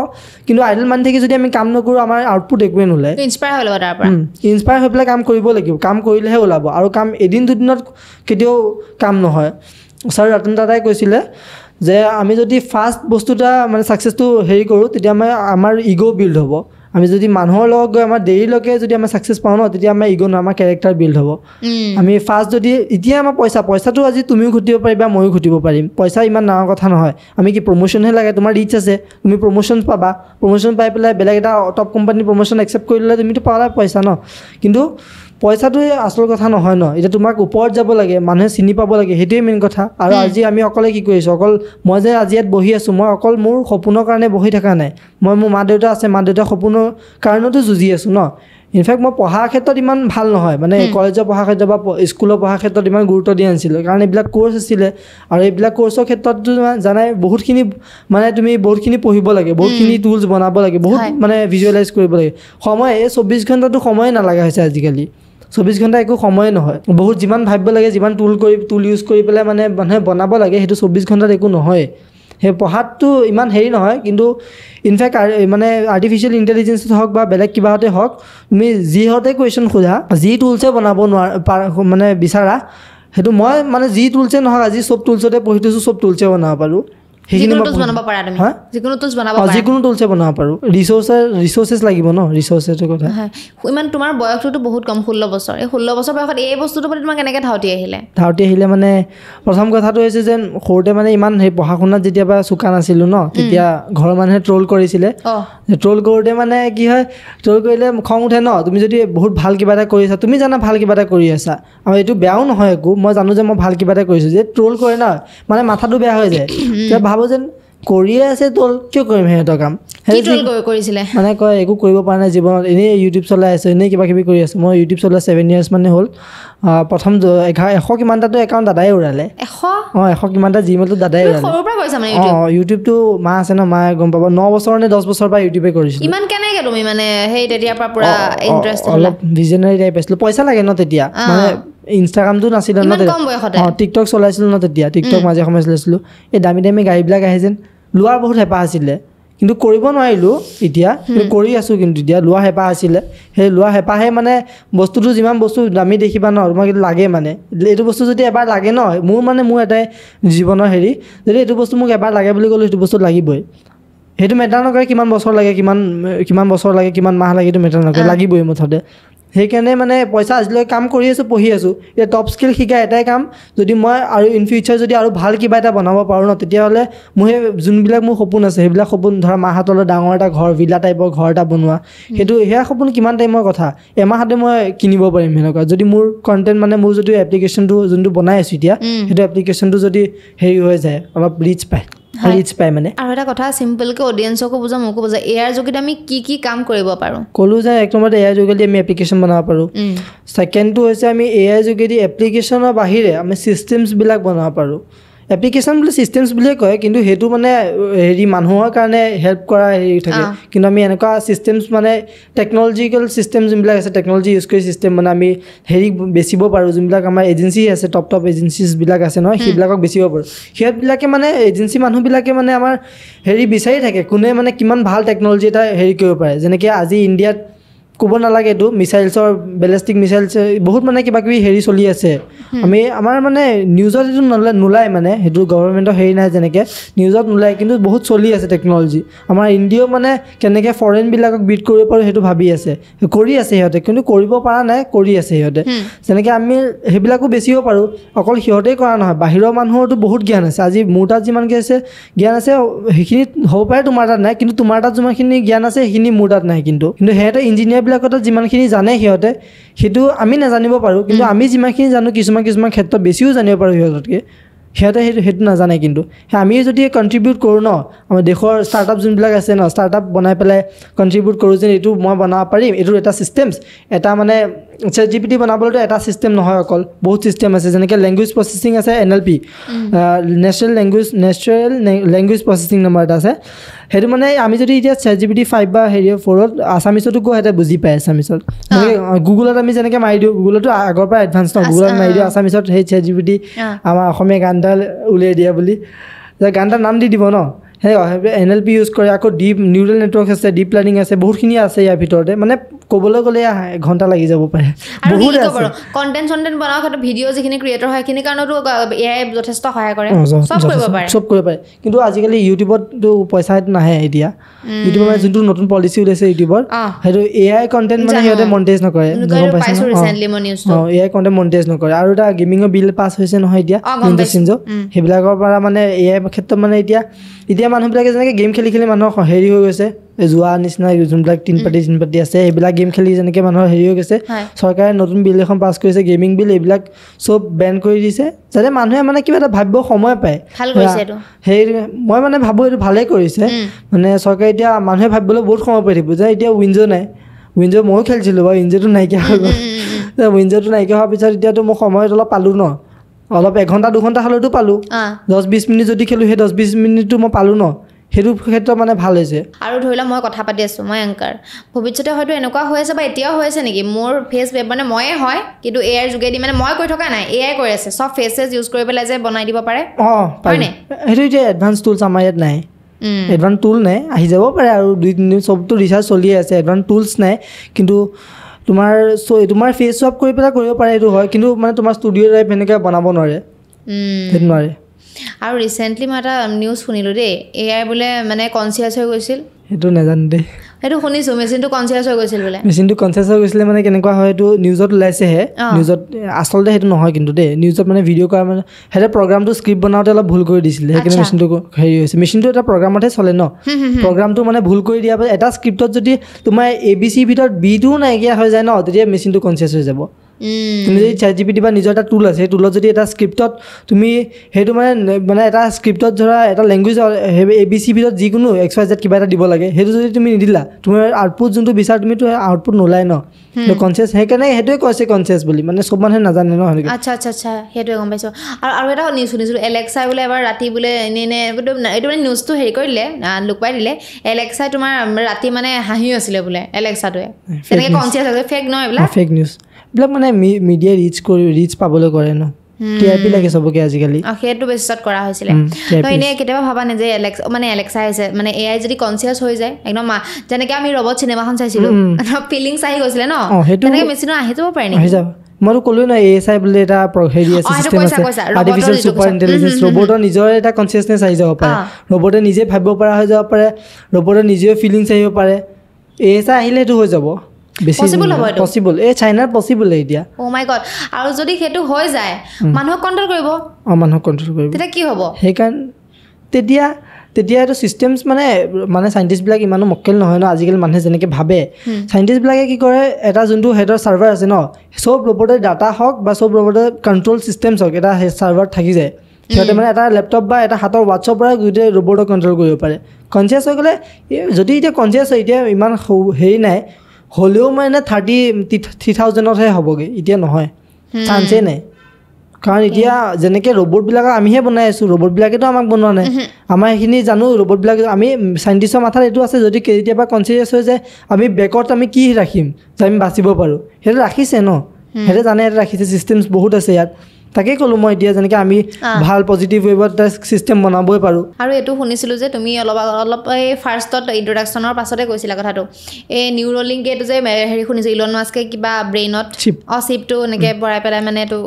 কিন্তু আইডল মানি থাকি যদি আমি কাম নকৰোঁ আমাৰ আউটপুট একোৱে নোলায় ইনস্পায়াৰ হৈ পেলাই কাম কৰিব লাগিব কাম কৰিলেহে ওলাব আৰু কাম এদিন দুদিনত কেতিয়াও কাম নহয় ছাৰ ৰতন টাটাই কৈছিলে যে আমি যদি ফাৰ্ষ্ট বস্তু এটা মানে ছাকচেছটো হেৰি কৰোঁ তেতিয়া আমাৰ ইগ' বিল্ড হ'ব আমি যদি মানুহৰ লগত গৈ আমাৰ দেৰিলৈকে যদি আমাৰ ছাকচেছ পাওঁ ন তেতিয়া আমাৰ ইগ' নহয় আমাৰ কেৰেক্টাৰ বিল্ড হ'ব আমি ফাৰ্ষ্ট যদি এতিয়া আমাৰ পইচাটো আজি তুমিও ঘটিব পাৰিবা ময়ো ঘটিব পাৰিম পইচা ইমান ডাঙৰ কথা নহয় আমি কি প্ৰমোশ্যনহে লাগে তোমাৰ ৰিচ আছে তুমি প্ৰমোশ্যন পাবা প্ৰমোশ্যন পাই পেলাই বেলেগ এটা টপ কোম্পানী প্ৰমোশ্যন একচেপ্ট কৰি ল'লে তুমিতো পালা পইচা ন কিন্তু পইচাটোৱে আচল কথা নহয় ন এতিয়া তোমাক ওপৰত যাব লাগে মানুহে চিনি পাব লাগে সেইটোৱে মেইন কথা আৰু আজি আমি অকলে কি কৰিছোঁ অকল মই যে আজি ইয়াত বহি আছোঁ মই অকল মোৰ সপোনৰ কাৰণে বহি থকা নাই মই মোৰ মা দেউতা আছে মা দেউতাৰ সপোনৰ কাৰণেতো যুঁজি আছোঁ ন ইনফেক্ট মই পঢ়াৰ ক্ষেত্ৰত ইমান ভাল নহয় মানে কলেজৰ পঢ়াৰ ক্ষেত্ৰত বা স্কুলৰ পঢ়াৰ ক্ষেত্ৰত ইমান গুৰুত্ব দিয়া নাছিলোঁ কাৰণ এইবিলাক কোৰ্চ আছিলে আৰু এইবিলাক কোৰ্চৰ ক্ষেত্ৰতো জানাই বহুতখিনি মানে তুমি বহুতখিনি পঢ়িব লাগে বহুতখিনি টুলছ বনাব লাগে বহুত মানে ভিজুৱেলাইজ কৰিব লাগে সময় 24 ঘণ্টাটো সময়ে নালাগা হৈছে আজিকালি 24 ঘণ্টা একো সময়ে নহয় বহুত যিমান ভাবিব লাগে যিমান টুল ইউজ কৰি পেলাই মানে মানুহে বনাব লাগে সেইটো 24 ঘণ্টাত একো নহয় সেই পঢ়াটো ইমান হেৰি নহয় কিন্তু ইনফেক্ট মানে আৰ্টিফিচিয়েল ইণ্টেলিজেঞ্চত হওক বা বেলেগ কিবাহতে হওক তুমি যিহতে কুৱেশ্যন সোধা যি টুলছে বনাব মানে বিচাৰা সেইটো মই মানে যি টুলছে নহওক আজি চব টুলছতে পঢ়ি থৈছোঁ চব টুলছে বনাব পাৰোঁ যিকোনো টুলছে বনাব পাৰোঁ ৰিচোৰ্চেছ লাগিব ন ৰিচোৰ্চেছৰ কথা ইমান তোমাৰ বয়সটোতো বহুত কম 16 বছৰ এই 16 বছৰ বয়সত এই বস্তুটোৰ প্ৰতি তোমাৰ কেনেকৈ ধাউতি আহিলে মানে প্ৰথম কথাটো হৈছে যেন সৰুতে মানে ইমান সেই পঢ়া শুনাত যেতিয়াবা চোকা নাছিলোঁ ন তেতিয়া ঘৰৰ মানুহে ট্ৰল কৰিছিলে ট্ৰল কৰোঁতে মানে কি হয় ট্ৰল কৰিলে খং উঠে ন তুমি যদি বহুত ভাল কিবা এটা কৰি আছা তুমি জানা ভাল কিবা এটা কৰি আছা আৰু এইটো বেয়াও নহয় একো মই জানো যে মই ভাল কিবা এটা কৰিছোঁ যে ট্ৰল কৰে ন মানে মাথাটো বেয়া হৈ যায় যেন কৰিয়ে আছে ট্ৰল কিয় কৰিম সিহঁতৰ কাম কৰিছিলে মানে কয় একো কৰিব পৰা নাই জীৱনত এনেই ইউটিউব চলাই আছোঁ এনেই কিবা কিবি কৰি আছোঁ মই ইউটিউব চলাই 7 years মানে হ'ল প্ৰথম 100 কিমানটাতো একাউণ্ট দাদাই উৰালে 100 কিমানটা জিমেইলটো দাদাই উৰালে ইউটিউবটো মা আছে ন মায়ে গম পাব 9 বছৰ নে 10 বছৰ পৰা ইউটিউবে কৰিছিলোঁ ইমান কেনেকৈ তুমি মানে সেই তেতিয়াৰ পৰা পুৰা ইণ্টাৰেষ্ট অলপ ভিজনেৰী টাইপ আছিলোঁ পইচা লাগে ন তেতিয়া মানে ইনষ্টাগ্ৰামটো নাছিলে ন টিকটক চলাইছিলোঁ ন তেতিয়া টিকটক মাজে সময়ে চলাইছিলোঁ এই দামী গাড়ীবিলাক আহে যেন লোৱাৰ বহুত হেঁপাহ আছিলে কিন্তু কৰিব নোৱাৰিলোঁ এতিয়া কিন্তু কৰি আছোঁ কিন্তু এতিয়া লোৱা হেঁপাহ আছিলে সেই লোৱা হেঁপাহে মানে বস্তুটো যিমান বস্তু দামী দেখিবা ন তোমাক এইটো লাগে মানে এইটো বস্তু যদি এবাৰ লাগে ন মোৰ এটাই জীৱনৰ হেৰি যদি এইটো বস্তু মোক এবাৰ লাগে বুলি ক'লে সেইটো বস্তু লাগিবই সেইটো মেটাৰ নকৰে কিমান বছৰ লাগে কিমান বছৰ লাগে কিমান মাহ লাগে সেইটো মেটাৰ নকৰে লাগিবই মুঠতে সেইকাৰণে মানে পইচা আজিলৈ কাম কৰি আছোঁ পঢ়ি আছোঁ এতিয়া টপ স্কিল শিকা এটাই কাম যদি মই আৰু ইন ফিউচাৰ যদি আৰু ভাল কিবা এটা বনাব পাৰোঁ ন তেতিয়াহ'লে মোৰ সেই যোনবিলাক মোৰ সপোন আছে সেইবিলাক সপোন ধৰা মাহঁতলৈ ডাঙৰ এটা ঘৰ ভিলা টাইপৰ ঘৰ এটা বনোৱা সেইটো সেয়া সপোন কিমান টাইমৰ কথা এমাহতে মই কিনিব পাৰিম সেনেকুৱা যদি মোৰ কণ্টেণ্ট মানে মোৰ যদি এপ্লিকেশ্যনটো যোনটো বনাই আছোঁ এতিয়া সেইটো এপ্লিকেশ্যনটো যদি হেৰি হৈ যায় অলপ ৰিচ পায় মানে আৰু এটা কথা চিম্পলকৈ অডিয়েঞ্চকো বুজা মোকো বুজা এয়াৰ যোগেদি আমি কি কাম কৰিব পাৰোঁ ক'লো যে এক নম্বৰতে এয়াৰ যোগেদি আমি এপ্লিকেশ্যন বনাব পাৰোঁ ছেকেণ্ডটো হৈছে আমি এয়াৰ যোগেদি এপ্লিকেশ্যনৰ বাহিৰে আমি ছিষ্টেমছবিলাক বনাব পাৰোঁ এপ্লিকেশ্যন বুলি ছিষ্টেমছ বুলিয়ে কয় কিন্তু সেইটো মানে হেৰি মানুহৰ কাৰণে হেল্প কৰা হেৰি থাকে কিন্তু আমি এনেকুৱা ছিষ্টেমছ মানে টেকন'লজিকেল ছিষ্টেম যোনবিলাক আছে টেকন'লজি ইউজ কৰি ছিষ্টেম মানে আমি হেৰি বেচিব পাৰোঁ যোনবিলাক আমাৰ এজেঞ্চি আছে টপ এজেঞ্চিছবিলাক আছে নহয় সেইবিলাকক বেচিব পাৰোঁ সিহঁতবিলাকে মানে এজেঞ্চি মানুহবিলাকে মানে আমাৰ হেৰি বিচাৰি থাকে কোনে মানে কিমান ভাল টেকন'লজি এটা হেৰি কৰিব পাৰে যেনেকৈ আজি ইণ্ডিয়াত ক'ব নালাগে এইটো মিছাইলছৰ বেলেষ্টিক মিছাইলছ বহুত মানে কিবা কিবি হেৰি চলি আছে আমি আমাৰ মানে নিউজত এইটো নোলায় মানে সেইটো গভৰ্ণমেণ্টৰ হেৰি নাই যেনেকৈ নিউজত নোলায় কিন্তু বহুত চলি আছে টেকন'লজি আমাৰ ইণ্ডিয়াও মানে কেনেকৈ ফৰেইনবিলাকক বিট কৰিব পাৰোঁ সেইটো ভাবি আছে কৰি আছে সিহঁতে কিন্তু কৰিব পৰা নাই কৰি আছে সিহঁতে যেনেকৈ আমি সেইবিলাকো বেচিব পাৰোঁ অকল সিহঁতেই কৰা নহয় বাহিৰৰ মানুহৰতো বহুত জ্ঞান আছে আজি মোৰ তাত যিমানকৈ আছে জ্ঞান আছে সেইখিনি হ'ব পাৰে তোমাৰ তাত নাই কিন্তু তোমাৰ তাত যিমানখিনি জ্ঞান আছে সেইখিনি মোৰ তাত নাই কিন্তু সিহঁতে ইঞ্জিনিয়াৰ বিলাকত যিমানখিনি জানে সিহঁতে সেইটো আমি নাজানিব পাৰোঁ কিন্তু আমি যিমানখিনি জানো কিছুমান ক্ষেত্ৰত বেছিও জানিব পাৰোঁ সিহঁততকৈ সিহঁতে সেইটো নাজানে কিন্তু আমি যদি কণ্ট্ৰিবিউট কৰোঁ ন আমাৰ দেশৰ ষ্টাৰ্টআপ যোনবিলাক আছে ন ষ্টাৰ্টআপ বনাই পেলাই কণ্ট্ৰিবিউট কৰোঁ যে এইটো মই বনাব পাৰিম এইটোৰ এটা ছিষ্টেমছ এটা মানে ChatGPT বনাবলৈতো এটা ছিষ্টেম নহয় অকল বহুত ছিষ্টেম আছে যেনেকৈ লেংগুৱেজ প্ৰচেছিং আছে NLP natural language processing number এটা আছে সেইটো মানে আমি যদি এতিয়া ChatGPT 5 বা হেৰি 4ত আছামিছতো গৈ সিহঁতে বুজি পায় আছামিছত গুগলত আমি যেনেকৈ মাৰি দিওঁ গুগলতো আগৰ পৰা এডভান্স ন গুগলত মাৰি দিওঁ আছামিছত সেই ChatGPT আমাৰ অসমীয়া গান এটা উলিয়াই দিয়া বুলি গান এটাৰ নাম দি দিব ন সেই NLP ইউজ কৰে আকৌ ডিপ নিউৰেল নেটৱৰ্ক আছে ডিপ লাৰ্ণিং আছে বহুতখিনি আছে ইয়াৰ ভিতৰতে মানে ক'বলৈ গ'লে এঘণ্টা লাগি যাব পাৰে বহুত আছে কণ্টেণ্ট বনোৱাৰ ক্ষেত্ৰত ভিডিঅ' যিখিনি ক্ৰিয়েটৰ হয় সেইখিনি কাৰণেতো AI যথেষ্ট সহায় কৰে চব কৰিব পাৰে কিন্তু আজিকালি ইউটিউবতো পইচা নাহে এতিয়া ইউটিউবৰ মানে যোনটো নতুন পলিচি ওলাইছে ইউটিউবৰ সেইটো AI কণ্টেণ্ট মানে সিহঁতে মনিটাইজ নকৰে AI কণ্টেণ্ট মনিটাইজ নকৰে আৰু এটা গেমিঙৰ বিল পাছ হৈছে নহয় এতিয়া সেইবিলাকৰ পৰা মানে AI ক্ষেত্ৰত মানে এতিয়া মানুহবিলাকে যেনেকৈ গেম খেলি মানুহৰ হেৰি হৈ গৈছে যোৱা নিচিনা যোনবিলাক তিন পাৰ্টি আছে সেইবিলাক গেম খেলি যেনেকৈ মানুহৰ হেৰি হৈ গৈছে চৰকাৰে নতুন বিল এখন পাছ কৰিছে গেমিং বিল এইবিলাক চব বেন কৰি দিছে যাতে মানুহে মানে কিবা এটা ভাবিব সময় পায় সেই মই মানে ভাবোঁ এইটো ভালেই কৰিছে মানে চৰকাৰে এতিয়া মানুহে ভাবিবলৈ বহুত সময় পাই থাকিব যে এতিয়া উইণ্ডো নাই উইণ্ডো ময়ো খেলিছিলোঁ বাৰু উইণ্ডোটো নাইকিয়া হৈ গ'ল উইণ্ডোটো নাইকিয়া হোৱাৰ পিছত এতিয়াতো মই সময়ত অলপ পালোঁ ন অলপ এঘণ্টা দুঘণ্টা হ'লেতো পালোঁ 10-20 মিনিট যদি খেলোঁ সেই 10-20 মিনিটটো মই পালোঁ ন সেইটো ক্ষেত্ৰত মানে ভাল হৈছে আৰু ধৰি লওক মই কথা পাতি আছোঁ মই এংকাৰ ভৱিষ্যতে হয়তো এনেকুৱা হৈ আছে বা এতিয়াও হৈ আছে নেকি মোৰ ফেচ মানে ময়ে হয় কিন্তু এআইৰ যোগেদি মানে মই কৈ থকা নাই AI কৰি আছে চব ফেচেছ ইউজ কৰি পেলাই যে বনাই দিব পাৰে হয়নে সেইটো এতিয়া এডভান্স টুলছ আমাৰ ইয়াত নাই এডভান্স টুল নাই আহি যাব পাৰে আৰু 2-3 দিন চবতো ৰিচাৰ্জ চলিয়ে আছে এডভান্স টুলছ নাই কিন্তু তোমাৰ ফেচ চপ কৰি পেলাই কৰিব পাৰে এইটো হয় কিন্তু মানে তোমাৰ ষ্টুডিঅ' টাইপ এনেকৈ বনাব নোৱাৰে সেইটো নোৱাৰে আৰু ৰিচেণ্টলি মই এটা নিউজ শুনিলোঁ দেই AI বোলে মানে কনচিয়াছ হৈ গৈছিল সেইটো নাজানো দেই সেইটো শুনিছোঁ মেচিনটো কনচিয়াছ হৈ গৈছিল বোলে মেচিনটো কনচিয়াছ হৈ গৈছিলে মানে কেনেকুৱা হয় এইটো নিউজত ওলাইছেহে নিউজত আচলতে সেইটো নহয় কিন্তু দেই নিউজত মানে ভিডিঅ' কৰা মানে সিহঁতে প্ৰগ্ৰামটো স্ক্ৰিপ্ট বনাওঁতে অলপ ভুল কৰি দিছিলে সেইকাৰণে মেচিনটো হেৰি হৈছে মেচিনটো এটা প্ৰগ্ৰামতহে চলে ন প্ৰগ্ৰামটো মানে ভুল কৰি দিয়াৰ পাছত এটা স্ক্ৰিপ্টত যদি তোমাৰ ABC ভিতৰত Bটোও নাইকিয়া হৈ যায় ন তেতিয়া মেচিনটো কনচিয়াছ হৈ যাব তুমি যদি ChatGPT বা নিজৰ এটা টুল আছে সেই টুলত যদি এটা স্ক্ৰিপ্টত তুমি সেইটো মানে এটা স্ক্ৰিপ্টত ধৰা এটা লেংগুৱেজ ABC ভিতৰত যিকোনো XYZ কিবা এটা দিব লাগে সেইটো যদি তুমি নিদিলা তোমাৰ আউটপুট যোনটো বিচাৰ তুমিতো আউটপুট নোলায় ন কনচিয়াছ সেইকাৰণে সেইটোৱে কৈছে কনচিয়াছ বুলি মানে চব মানুহে নাজানে ন আচ্ছা সেইটোৱে গম পাইছোঁ আৰু এটা নিউজ শুনিছিলোঁ এলেক্সাই বোলে এবাৰ ৰাতি বোলে এনে এইটো মানে নিউজটো হেৰি কৰি দিলে লুকুৱাই দিলে এলেক্সাই তোমাৰ ৰাতি মানে হাঁহিও আছিলে বোলে এলেক্সাটোৱে তেনেকৈ কনচিয়াছ হৈছে ফেক নহয় এইবিলাক ফেক নিউজ এইবিলাক মানে মিডিয়াই ৰিচ পাবলৈ কৰে ন TRP লাগে সবকে আজিকালি সেইটো বেছিছত কৰা হৈছিলে তো এনে কেতিয়াবা ভাবা নে যে এলেক্সা আছে মানে AI যদি কনসিয়াস হৈ যায় একদম যেনেকৈ আমি ৰবট চিনেমাখন চাইছিলো ফিলিংছ আহি গৈছিলে ন তেনেকৈ মেচিনৰ আহি যাব পাৰে নেকি মইতো ক'লো না ASI বুলি এটা হেৰি আছে চিষ্টেম আছে আৰ্টিফিচিয়েল সুপাৰ ইন্টেলিজেন্স ৰবটৰ নিজৰ এটা কনসিয়াসনেস আহি যাব পাৰে ৰবটে নিজে ভাবিব পৰা হৈ যাব পাৰে ৰবটে নিজে ফিলিংছ আহিব পাৰে ASI আহিলে এইটো হৈ যাব পসিবল এই চাইনাৰ পসিবল এতিয়া ও মাই গড আৰু যদি হেতু হৈ যায় মানুহক কন্ট্ৰোল কৰিব মানুহক কন্ট্ৰোল কৰিব তেতিয়া কি হ'ব হেকান তেতিয়া এটো সিস্টেমস মানে সাইন্টিস্ট বিলাক ইমানো মক্কেল নহয় ন আজিকালি মানুহে যেনেকে ভাবে সাইন্টিস্ট বিলাকে কি কৰে এটা যোনটো হেডৰ সাৰ্ভাৰ আছে ন সব ৰবটৰ ডাটা হক বা সব ৰবটৰ কন্ট্ৰোল সিস্টেমস হক এটা সাৰ্ভাৰ থাকি যায় সিহঁতে মানে এটা ল্যাপটপ বা এটা হাতৰ ওয়াটছৰ পৰা গুটে ৰবটক কন্ট্ৰোল কৰিব পাৰে কনসিয়াস হৈ গলে যদি এটা কনসিয়াস হয় এতিয়া ইমান হেৰি নাই হলেও মানে 30,000 হে হ'বগে এতিয়া নহয় চান্সে নাই কাৰণ এতিয়া যেনেকে ৰবট বিলাক আমিহে বনাই আছো ৰবট বিলাকেতো আমাক বনোৱা নাই আমাৰ এখিনি জানো ৰবট বিলাক আমি সাইন্টিষ্টৰ মাথাত এটো আছে যদি কেতিয়াবা কনসিয়াস হৈ যায় আমি বেকত আমি কি ৰাখিম যে আমি বাচিব পাৰো হেটো ৰাখিছে ন হেটো জানে এটা ৰাখিছে সিস্টেমস বহুত আছে ইয়াত তাকে কলো মই এতিয়া যেনেকে আমি ভাল পজিটিভ ৱেবত সিস্টেম বনাবই পাৰো আৰু এটো শুনিছিলো যে তুমি অলপ এই ফাৰ্ষ্টত ইন্ট্ৰোডাকচনৰ পাছতে কৈছিলা কথাটো এই নিউৰলিংক এটো যে হেৰি শুনিছো ইলন মাস্কে কিবা ব্ৰেইনত চিপটো এনেকে বৰাই পেলাই মানে এটো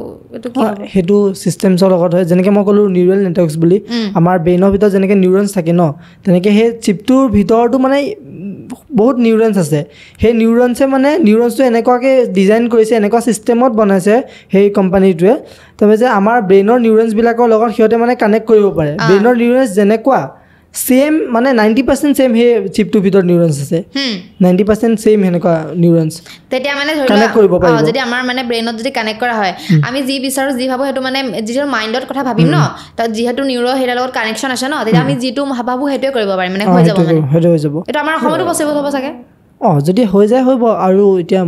কি হ'ব হেতু সিস্টেমছৰ লগত হয় যেনেকে মই কলো নিউৰল নেটৱৰ্কছ বুলি আমাৰ ব্ৰেইনৰ ভিতৰত যেনেকে নিউৰনছ থাকে ন তেনেকে হে চিপটোৰ ভিতৰটো মানে বহুত নিউৰনছ আছে হে নিউৰনছে মানে নিউৰনছটো এনেকুৱাকে ডিজাইন কৰিছে এনেকুৱা সিস্টেমত বনাইছে সেই কোম্পানীটোৱে তবে যে আমাৰ ব্ৰেইনৰ নিউৰনছ বিলাকৰ লগত সিহঁতে মানে কানেক্ট কৰিব পাৰে ব্ৰেইনৰ নিউৰনছ যেনেকুৱা সেম মানে 90% সেম হে চিপটোৰ ভিতৰত নিউৰনছ আছে 90% সেম হেনেকুৱা নিউৰনছ তেতিয়া মানে ধৰিবা যদি আমাৰ মানে ব্ৰেইনত যদি কানেক্ট কৰা হয় আমি যি বিচাৰো যি ভাবো হেতু মানে যিটো মাইন্ডত কথা ভাবিম ন তা যিহেতু নিউৰ হেডৰ লগত কানেকচন আছে ন তেতিয়া আমি যিটো ভাবো হেতুৱে কৰিব পাৰিম মানে হৈ যাব মানে হেতু হৈ যাব এটা আমাৰ সময়টো পসিবল হ'ব চাগে যদি হৈ যায় হব আৰু এতিয়া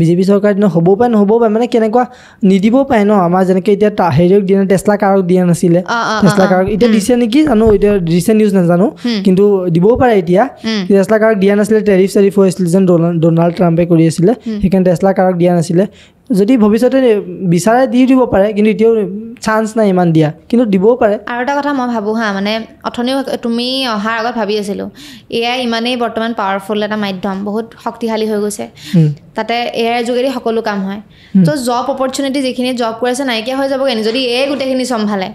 বিজেপি চৰকাৰ দিন হ'ব পায় নহ'ব পায় মানে কেনেকুৱা নিদিব পায় ন আমাৰ যেনেকৈ এতিয়া হেৰিক দিয়া টেসলা কাৰক দিয়া নাছিলে টেসলা কাৰক এতিয়া দিছে নেকি জানো এতিয়া ৰিসেন্ট নিউজ নাজানো কিন্তু দিবও পাৰে এতিয়া টেসলা কাৰক দিয়া নাছিলে টেৰিফ হৈছিল যেন ডোনাল্ড ট্ৰাম্পে কৰি আছিলে সেইকাৰণে টেসলা কাৰক দিয়া নাছিলে যদি ভৱিষ্যতে বিচাৰে দিব পাৰে কিন্তু এতিয়াও চান্স নাই ইমান দিয়া কিন্তু দিবও পাৰে আৰু এটা কথা মই ভাবো হা মানে অথনিও তুমি অহাৰ আগত ভাবি আছিলো এআই ইমানেই বৰ্তমান পাৱাৰফুল এটা মাধ্যম বহুত শক্তিশালী হৈ গৈছে তাতে এআই যোগেদি সকলো কাম হয় তো জব অপৰচুনিটি যিখিনি জব কৰিছে নাইকিয়া হৈ যাব কেনে যদি এআই গোটেইখিনি সম্ভালে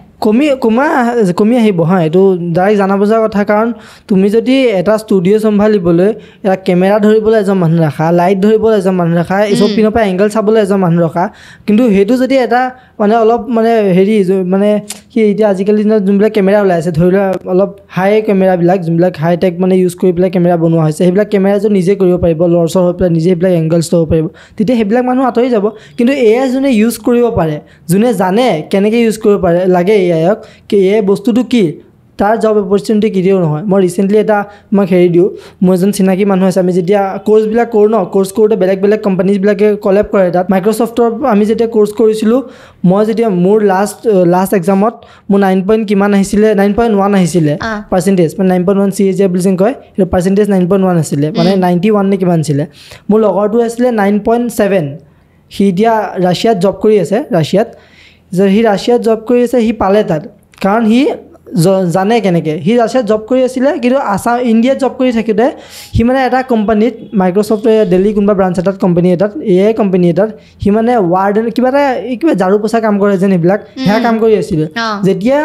কমি আহিব হা এইটো ডাইৰেক্ট জানা বুজাৰ কথা কাৰণ তুমি যদি এটা ষ্টুডিঅ' চম্ভালিবলৈ এটা কেমেৰা ধৰিবলৈ এজন মানুহ ৰাখা লাইট ধৰিবলৈ এজন মানুহ ৰাখা এইসব পিনৰ পৰা এংগল চাবলৈ এজন মানুহ ৰখা কিন্তু সেইটো যদি এটা মানে অলপ মানে হেৰি মানে কি এতিয়া আজিকালি দিনত যোনবিলাক কেমেৰা ওলাইছে ধৰি লোৱা অলপ হাই কেমেৰাবিলাক যোনবিলাক হাইটেক মানে ইউজ কৰি পেলাই কেমেৰা বনোৱা হৈছে সেইবিলাক কেমেৰা যদি নিজে কৰিব পাৰিব লৰচৰ হৈ পেলাই নিজে সেইবিলাক এংগলছ ল'ব পাৰিব তেতিয়া সেইবিলাক মানুহ আঁতৰি যাব কিন্তু এআই যোনে ইউজ কৰিব পাৰে যোনে জানে কেনেকৈ ইউজ কৰিব পাৰে লাগে এআইক কি এই বস্তুটো কি তাৰ জব অপৰচুনিটি কেতিয়াও নহয় মই ৰিসেন্টলি এটা মই হেৰি দিওঁ মোৰ এজন চিনাকি মানুহ আছে আমি যেতিয়া কোৰ্ছবিলাক কৰোঁ ন কোৰ্ছ কৰোঁতে বেলেগ কোম্পানীজবিলাকে কলেব কৰে তাত মাইক্ৰ'ছফ্টৰ আমি যেতিয়া কোৰ্ছ কৰিছিলোঁ মই যেতিয়া মোৰ লাষ্ট এক্সামত মোৰ 9 কিমান আহিছিলে 9.1 আহিছিলে পাৰ্চেণ্টেজ মানে 9.1 CAGR বুলি যেন কয় সেইটো পাৰ্চেণ্টেজ 9.1 আছিলে মানে 91 নে কিমান আছিলে মোৰ লগৰটো আছিলে 9.7 সি এতিয়া ৰাছিয়াত জব কৰি আছে ৰাছিয়াত জব কৰি আছে সি পালে তাত কাৰণ সি জানে কেনেকৈ সি ৰাছিয়াত জব কৰি আছিলে কিন্তু ইণ্ডিয়াত জব কৰি থাকোঁতে সি মানে এটা কোম্পানীত মাইক্ৰ'ছফ্ট দিল্লী কোনোবা ব্ৰাঞ্চ এটাত কোম্পানী এটাত এআই কোম্পানী এটাত সি মানে ৱাৰ্ডেন কিবা ঝাৰু পোছা কাম কৰে যেন সেইবিলাক সেয়া কাম কৰি আছিলে যেতিয়া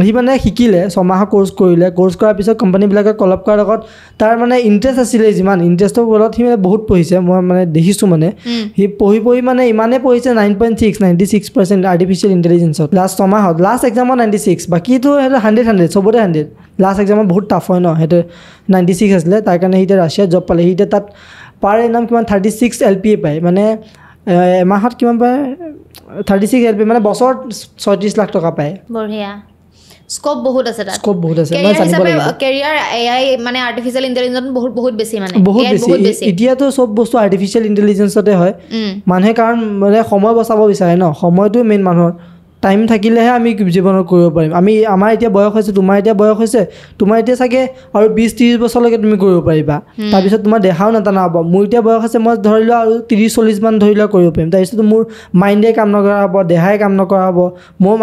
সি মানে শিকিলে 6 মাহৰ কোৰ্ছ কৰিলে কোৰ্ছ কৰাৰ পিছত কোম্পানীবিলাকে কলপ কৰাৰ লগত তাৰ মানে ইণ্টাৰেষ্ট আছিলে যিমান ইণ্টাৰেষ্টৰ বলত সি মানে বহুত পঢ়িছে মই মানে দেখিছোঁ মানে সি পঢ়ি মানে ইমানেই পঢ়িছে 96% আৰ্টিফিচিয়েল ইণ্টেলিজেন্সত লাষ্ট 6 মাহত লাষ্ট এক্সামত 96 বাকীটো সেইটো 100 চবতে 100 লাষ্ট এক্সামত বহুত টাফ হয় ন সেইটো 96 আছিলে তাৰ কাৰণে সি এতিয়া ৰাছিয়াত জব পালে সি এতিয়া তাত পাৰ এনাম কিমান 36 LPA পায় মানে এমাহত কিমান পায় 36 LPA মানে বছৰত 36 লাখ টকা পায় বঢ়িয়া স্কোপ বহুত আছে তাত স্কোপ বহুত আছে মই জানিব লাগিব কেৰিয়াৰ এআই মানে আৰ্টিফিচিয়েল ইন্টেলিজেন্স বহুত বেছি মানে বহুত বেছি এতিয়াতো সব বস্তু আৰ্টিফিচিয়েল ইন্টেলিজেন্সতে হয় মানুহে কাৰণ মানে সময় বচাব বিচাৰে ন সময়টো মেইন মানুহৰ টাইম থাকিলেহে আমি জীৱনত কৰিব পাৰিম আমি আমাৰ এতিয়া বয়স হৈছে তোমাৰ এতিয়া বয়স হৈছে তোমাৰ এতিয়া চাগে আৰু 20-30 বছৰলৈকে তুমি কৰিব পাৰিবা তাৰপিছত তোমাৰ দেহাও নাটানা হ'ব মোৰ এতিয়া বয়স আছে মই ধৰি লোৱা আৰু 30-40 মান ধৰি লোৱা কৰিব পাৰিম তাৰপিছত মোৰ মাইণ্ডে কাম নকৰা হ'ব দেহাই কাম নকৰা হ'ব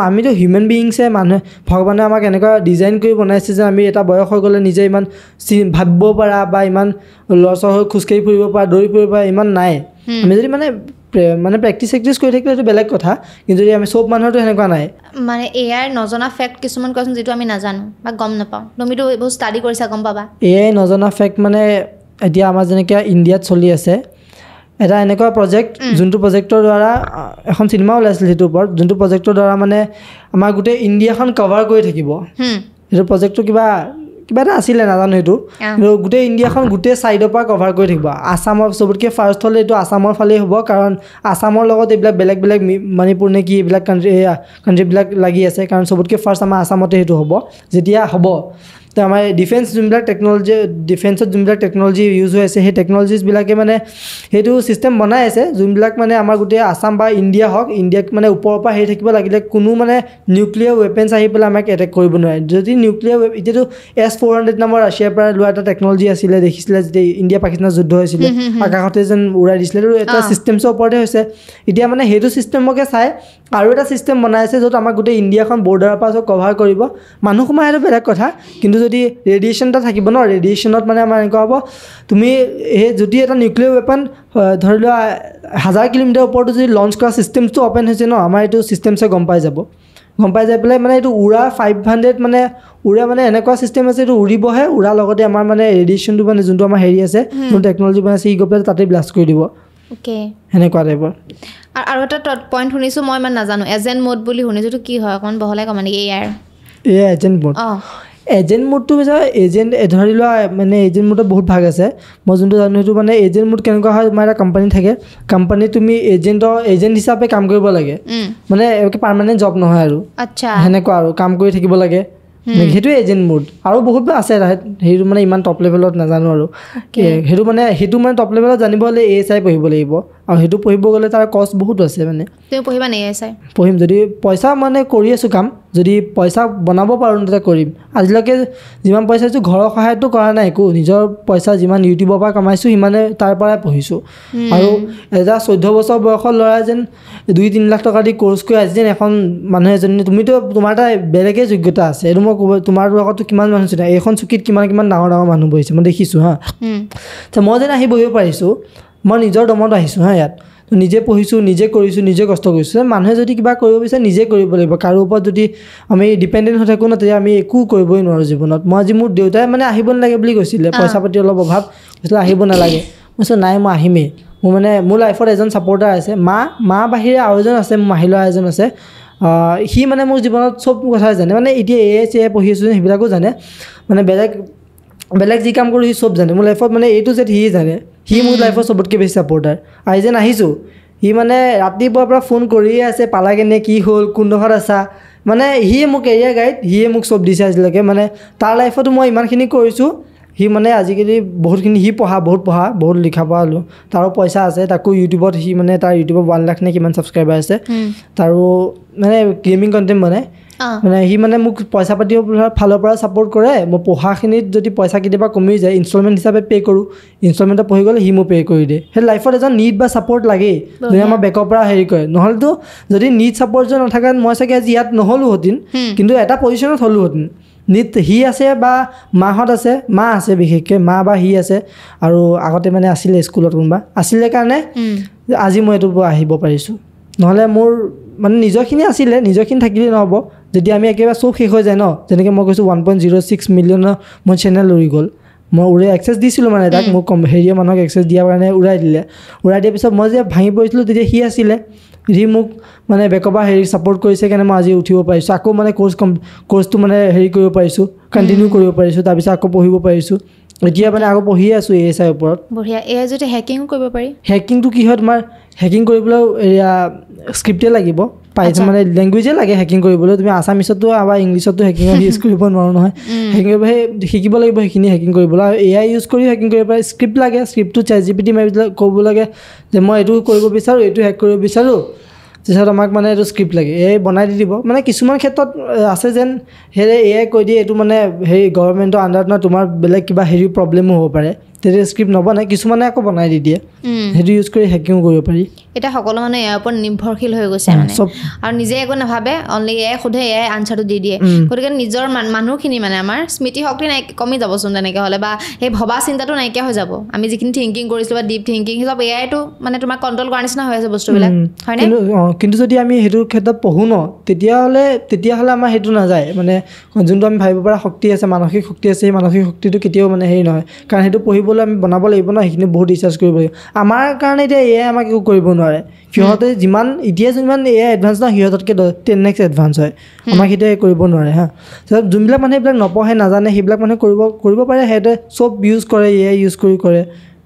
আমিতো হিউমেন বিইংছে মানুহে ভগৱানে আমাক এনেকুৱা ডিজাইন কৰি বনাইছে যে আমি এটা বয়স হৈ গ'লে নিজে ইমান ভাবিব পৰা বা ইমান লৰচৰ হৈ খোজকাঢ়ি ফুৰিব পৰা দৌৰি ফুৰিব পৰা ইমান নাই আমি যদি মানে প্ৰেক্টিচ কৰি থাকিলে এইটো বেলেগ কথা কিন্তু যদি আমি চব মানুহৰতো সেনেকুৱা নাই মানে এআই নজনা ফেক্ট কিছুমান কোৱাচোন যিটো আমি নাজানো বা গম নাপাওঁ তুমিতো বহুত ষ্টাডি কৰিছা গম পাবা এআই নজনা ফেক্ট মানে এতিয়া আমাৰ যেনেকৈ ইণ্ডিয়াত চলি আছে এটা এনেকুৱা প্ৰজেক্ট যোনটো প্ৰজেক্টৰ দ্বাৰা এখন চিনেমা ওলাইছিল সেইটোৰ ওপৰত যোনটো প্ৰজেক্টৰ দ্বাৰা মানে আমাৰ গোটেই ইণ্ডিয়াখন কভাৰ কৰি থাকিব সেইটো প্ৰজেক্টটো কিবা এটা আছিলে নাজানো সেইটো গোটেই ইণ্ডিয়াখন গোটেই ছাইডৰ পৰা কভাৰ কৰি থাকিব আছামৰ চবতকৈ ফাৰ্ষ্ট হ'লে এইটো আছামৰ ফালেই হ'ব কাৰণ আছামৰ লগত এইবিলাক বেলেগ বেলেগ মণিপুৰ নে কি এইবিলাক কাণ্ট্ৰিবিলাক লাগি আছে কাৰণ চবতকৈ ফাৰ্ষ্ট আমাৰ আছামতে সেইটো হ'ব যেতিয়া হ'ব তো আমাৰ ডিফেন্স যোনবিলাক ডিফেন্সত যোনবিলাক টেকন'লজি ইউজ হৈ আছে সেই টেকন'লজিছবিলাকে মানে সেইটো ছিষ্টেম বনাই আছে যোনবিলাক মানে আমাৰ গোটেই আছাম বা ইণ্ডিয়া হওক ইণ্ডিয়াক মানে ওপৰৰ পৰা হেৰি থাকিব লাগিলে কোনো মানে নিউক্লিয়াৰ ৱেপেনছ আহি পেলাই আমাক এটেক কৰিব নোৱাৰে যদি নিউক্লিয়াৰ এতিয়াতো S-400 নামৰ ৰাছিয়াৰ পৰা লোৱা এটা টেকন'লজি আছিলে দেখিছিলে যেতিয়া ইণ্ডিয়া পাকিস্তানৰ যুদ্ধ হৈছিলে আকাশতে যেন উৰাই দিছিলে এটা ছিষ্টেমছৰ ওপৰতে হৈছে এতিয়া মানে সেইটো ছিষ্টেমকে চাই আৰু এটা ছিষ্টেম বনাই আছে য'ত আমাক গোটেই ইণ্ডিয়াখন বৰ্ডাৰৰ পৰা চব কভাৰ কৰিব মানুহ সোমাই সেইটো বেলেগ কথা কিন্তু যদি ৰেডিয়েশ্যন এটা থাকিব ন ৰেডিয়েশ্যনত মানে আমাৰ এনেকুৱা হ'ব তুমি যদি এটা নিউক্লিয়াৰ ৱেপন ধৰি লোৱা 1000 কিলোমিটাৰ ওপৰতো যদি লঞ্চ কৰা ছিষ্টেমছটো অ'পেন হৈছে ন আমাৰ এইটো ছিষ্টেমছে গম পাই যাই পেলাই মানে এইটো উৰা 500 মানে উৰা মানে এনেকুৱা ছিষ্টেম আছে এইটো উৰিবহে উৰাৰ লগতে আমাৰ মানে ৰেডিয়েশ্যনটো মানে যোনটো আমাৰ হেৰি আছে যোনটো টেকন'লজি বনাইছে ই গৈ পেলাই তাতে ব্লাষ্ট কৰি দিব সেনেকুৱা টাইপৰ আৰু এটা পইণ্ট শুনিছোঁ মই ইমান নাজানো এজেণ্ট মোড বুলি শুনিছোঁ কি হয় অকণমান বহলাই কম নেকি এজেণ্ট মোড এজেণ্ট মোডটো হৈছে এজেণ্ট ধৰি লোৱা মানে এজেণ্ট মোডত বহুত ভাগ আছে মই যোনটো জানো সেইটো মানে এজেণ্ট মোড কেনেকুৱা হয় তোমাৰ এটা কোম্পানী থাকে কোম্পানীত তুমি এজেণ্ট হিচাপে কাম কৰিব লাগে মানে পাৰ্মানেণ্ট জব নহয় আৰু আচ্ছা সেনেকুৱা আৰু কাম কৰি থাকিব লাগে সেইটোৱে এজেণ্ট মোড আৰু বহুত আছে সেইটো মানে ইমান টপ লেভেলত নাজানো আৰু সেইটো মানে টপ লেভেলত জানিব হ'লে ASI পঢ়িব লাগিব আৰু সেইটো পঢ়িব গ'লে তাৰ কষ্ট বহুত আছে মানে তুমি পঢ়িবা নে ASI পঢ়িম যদি পইচা মানে কৰি আছোঁ কাম যদি পইচা বনাব পাৰোঁ তেতিয়া কৰিম আজিলৈকে যিমান পইচা আছোঁ ঘৰৰ সহায়তো কৰা নাই একো নিজৰ পইচা যিমান ইউটিউবৰ পৰা কমাইছোঁ সিমানে তাৰ পৰাই পঢ়িছোঁ আৰু এটা 14 বছৰ বয়সৰ ল'ৰা যেন 2-3 লাখ টকা দি কৰ্চ কৰি আজি যেন এখন মানুহ এজনী তুমিতো তোমাৰ এটা বেলেগেই যোগ্যতা আছে এইটো মই ক'ব তোমাৰ আগতো কিমান মানুহ চিনা এইখন চকীত কিমান ডাঙৰ মানুহ বহিছে মই দেখিছোঁ হা মই যেন আহি বহিব পাৰিছোঁ মই নিজৰ দমত আহিছোঁ হা ইয়াত নিজে পঢ়িছোঁ নিজে কৰিছোঁ নিজে কষ্ট কৰিছোঁ মানুহে যদি কিবা কৰিব বিচাৰে নিজে কৰিব লাগিব কাৰো ওপৰত যদি আমি ডিপেণ্ডেণ্ট হৈ থাকোঁ ন তেতিয়া আমি একো কৰিবই নোৱাৰোঁ জীৱনত মই আজি মোৰ দেউতাই মানে আহিব নালাগে বুলি কৈছিলে পইচা পাতি অলপ অভাৱ কৈছিলে আহিব নালাগে মই কৈছোঁ নাই মই আহিমেই মোৰ লাইফত এজন ছাপৰ্টাৰ আছে মা বাহিৰে আৰু এজন আছে মোৰ মাহী ল'ৰা এজন আছে সি মানে মোৰ জীৱনত চব কথা জানে মানে এতিয়া ASI পঢ়ি আছোঁ সেইবিলাকো জানে মানে বেলেগ যি কাম কৰোঁ সি চব জানে মোৰ লাইফত মানে এইটো যে সি জানে সি মোৰ লাইফত চবতকৈ বেছি ছাপৰ্টাৰ আৰু যেন আহিছোঁ সি মানে ৰাতিপুৱাৰ পৰা ফোন কৰিয়ে আছে পালাগেনে কি হ'ল কোনডোখৰত আছা মানে সিয়ে মোক কেৰিয়াৰ গাইড সিয়ে মোক চব দিছে আজিলৈকে মানে তাৰ লাইফতো মই ইমানখিনি কৰিছোঁ সি মানে আজিকালি বহুতখিনি সি বহুত লিখা পঢ়া হ'লোঁ তাৰো পইচা আছে তাকো ইউটিউবত সি মানে তাৰ ইউটিউবত 1 লাখ নে কিমান ছাবস্ক্ৰাইবাৰ আছে তাৰো মানে গেমিং কণ্টেণ্ট বনায় মানে সি মানে মোক পইচা পাতিৰ ফালৰ পৰা ছাপৰ্ট কৰে মই পঢ়াখিনিত যদি পইচা কেতিয়াবা কমি যায় ইনষ্টলমেণ্ট হিচাপে পে' কৰোঁ ইনষ্টলমেণ্টত পঢ়ি গ'লে সি মোক পে' কৰি দিয়ে সেই লাইফত এজন নিড বা ছাপৰ্ট লাগেই যদি আমাৰ বেকৰ পৰা হেৰি কৰে নহ'লেতো যদি নিড ছাপৰ্ট যদি নাথাকে মই চাগে আজি ইয়াত নহ'লোহেঁতেন কিন্তু এটা পজিশ্যনত হ'লোহেঁতেন নিড সি আছে বা মাহঁত আছে মা আছে বিশেষকৈ মা বা সি আছে আৰু আগতে মানে আছিলে স্কুলত কোনোবা আছিলে কাৰণে আজি মই এইটো আহিব পাৰিছোঁ নহ'লে মোৰ মানে নিজৰখিনি আছিলে নিজৰখিনি থাকিলে নহ'ব যেতিয়া আমি একেবাৰে চব শেষ হৈ যায় ন যেনেকৈ মই কৈছোঁ 1.06 মিলিয়নৰ মোৰ চেনেল উৰি গ'ল মই এক্সেছ দিছিলোঁ মানে তাক মোক হেৰিয়ে মানুহক এক্সেছ দিয়াৰ কাৰণে উৰাই দিয়াৰ পিছত মই যে ভাঙি পৰিছিলোঁ তেতিয়া সি আছিলে সি মোক মানে বেকৰ পৰা হেৰি ছাপৰ্ট কৰিছে কাৰণে মই আজি উঠিব পাৰিছোঁ আকৌ মানে কৰ্চটো মানে হেৰি কৰিব পাৰিছোঁ কণ্টিনিউ কৰিব পাৰিছোঁ তাৰপিছত আকৌ পঢ়িব পাৰিছোঁ এতিয়া মানে আকৌ পঢ়িয়ে আছোঁ ASI ওপৰত বঢ়িয়া AI যদি হেকিঙো কৰিব পাৰি হেকিংটো কি হয় তোমাৰ হেকিং কৰিবলৈও এয়া স্ক্ৰিপ্টে লাগিব পাইছোঁ মানে লেংগুৱেজে লাগে হেকিং কৰিবলৈ তুমি আছামিছতো বা ইংলিছতো হেকিঙৰ ইউজ কৰিব নোৱাৰো নহয় হেকিং কৰিব শিকিব লাগিব সেইখিনি হেকিং কৰিবলৈ আৰু AI ইউজ কৰি হেকিং কৰিব পাৰে স্ক্ৰিপ্ট লাগে স্ক্ৰিপ্টটো ChatGPT মাৰি ক'ব লাগে যে মই এইটো কৰিব বিচাৰোঁ এইটো হেক কৰিব বিচাৰোঁ তাৰপিছত আমাক মানে এইটো স্ক্ৰিপ্ট লাগে এআই বনাই দি দিব মানে কিছুমান ক্ষেত্ৰত আছে যেন হেৰে এআই কৈ দিয়ে এইটো মানে হেৰি গভৰ্ণমেণ্টৰ আণ্ডাৰত নহয় তোমাৰ বেলেগ কিবা হেৰি প্ৰব্লেমো হ'ব পাৰে তেতিয়া স্ক্ৰিপ্ট নবনাই কিছুমানে আকৌ বনাই দি দিয়ে সেইটো ইউজ কৰি হেকিং কৰিব পাৰি এটা সকলো মানে ইয়াৰ ওপৰত নিৰ্ভৰশীল হৈ গৈছে মানে আৰু নিজে একো নাভাবে অনলি এআই সোধে এআই আনচাৰটো দি দিয়ে গতিকে নিজৰ মানুহখিনি মানে আমাৰ স্মৃতি শক্তি নাই কমি যাবচোন তেনেকৈ হ'লে বা সেই ভবা চিন্তাটো নাইকিয়া হৈ যাব আমি যিখিনি থিংকিং কৰিছিলোঁ বা ডিপ থিংকিং সব এআইটো মানে তোমাৰ কণ্ট্ৰল কৰাৰ নিচিনা হৈ আছে বস্তুবিলাক হয়নে কিন্তু যদি আমি সেইটো ক্ষেত্ৰত পঢ়োঁ ন তেতিয়াহ'লে আমাৰ সেইটো নাযায় মানে যোনটো আমি ভাবিব পৰা শক্তি আছে মানসিক শক্তি আছে সেই মানসিক শক্তিটো কেতিয়াও মানে হেৰি নহয় কাৰণ সেইটো পঢ়িবলৈ আমি বনাব লাগিব ন সেইখিনি বহুত ৰিচাৰ্চ কৰিব লাগিব আমাৰ কাৰণে এতিয়া এআই আমাক একো কৰিব নোৱাৰে সিহঁতে যিমান এআই এডভান্স ন সিহঁততকৈ 10x এডভান্স হয় আমাক সেইটোৱে কৰিব নোৱাৰে হা যোনবিলাক মানুহে এইবিলাক নপঢ়ে নাজানে সেইবিলাক মানুহে কৰিব পাৰে সিহঁতে চব ইউজ কৰে এআই ইউজ কৰে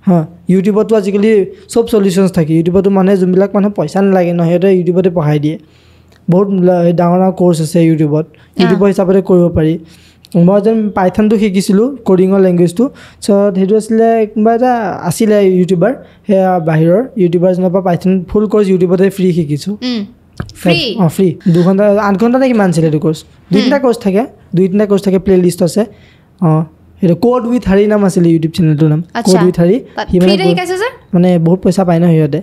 হা ইউটিউবতো আজিকালি চব চলিউশ্যনছ থাকে ইউটিউবতো মানুহে যোনবিলাক মানুহে পইচা নালাগে ন সিহঁতে ইউটিউবতে পঢ়াই দিয়ে বহুত ডাঙৰ কৰ্চ আছে ইউটিউবৰ হিচাপতে কৰিব পাৰি মই যেন পাইথনটো শিকিছিলোঁ ক'ডিঙৰ লেংগুৱেজটো চ' সেইটো আছিলে কোনোবা এটা আছিলে ইউটিউবাৰ সেয়া বাহিৰৰ ইউটিউবাৰজনৰ পৰা পাইথন ফুল কৰ্চ ইউটিউবতে ফ্ৰী শিকিছোঁ ফ্ৰী 2 ঘণ্টা 8 ঘণ্টা নে কিমান আছিলে এইটো কৰ্চ 2-3টা কৰ্চ থাকে প্লে লিষ্ট আছে সেইটো কোড উইথ হাৰি নাম আছিলে ইউটিউব চেনেলটোৰ নাম কোড উইথ হাৰি মানে বহুত পইচা পায় ন সিহঁতে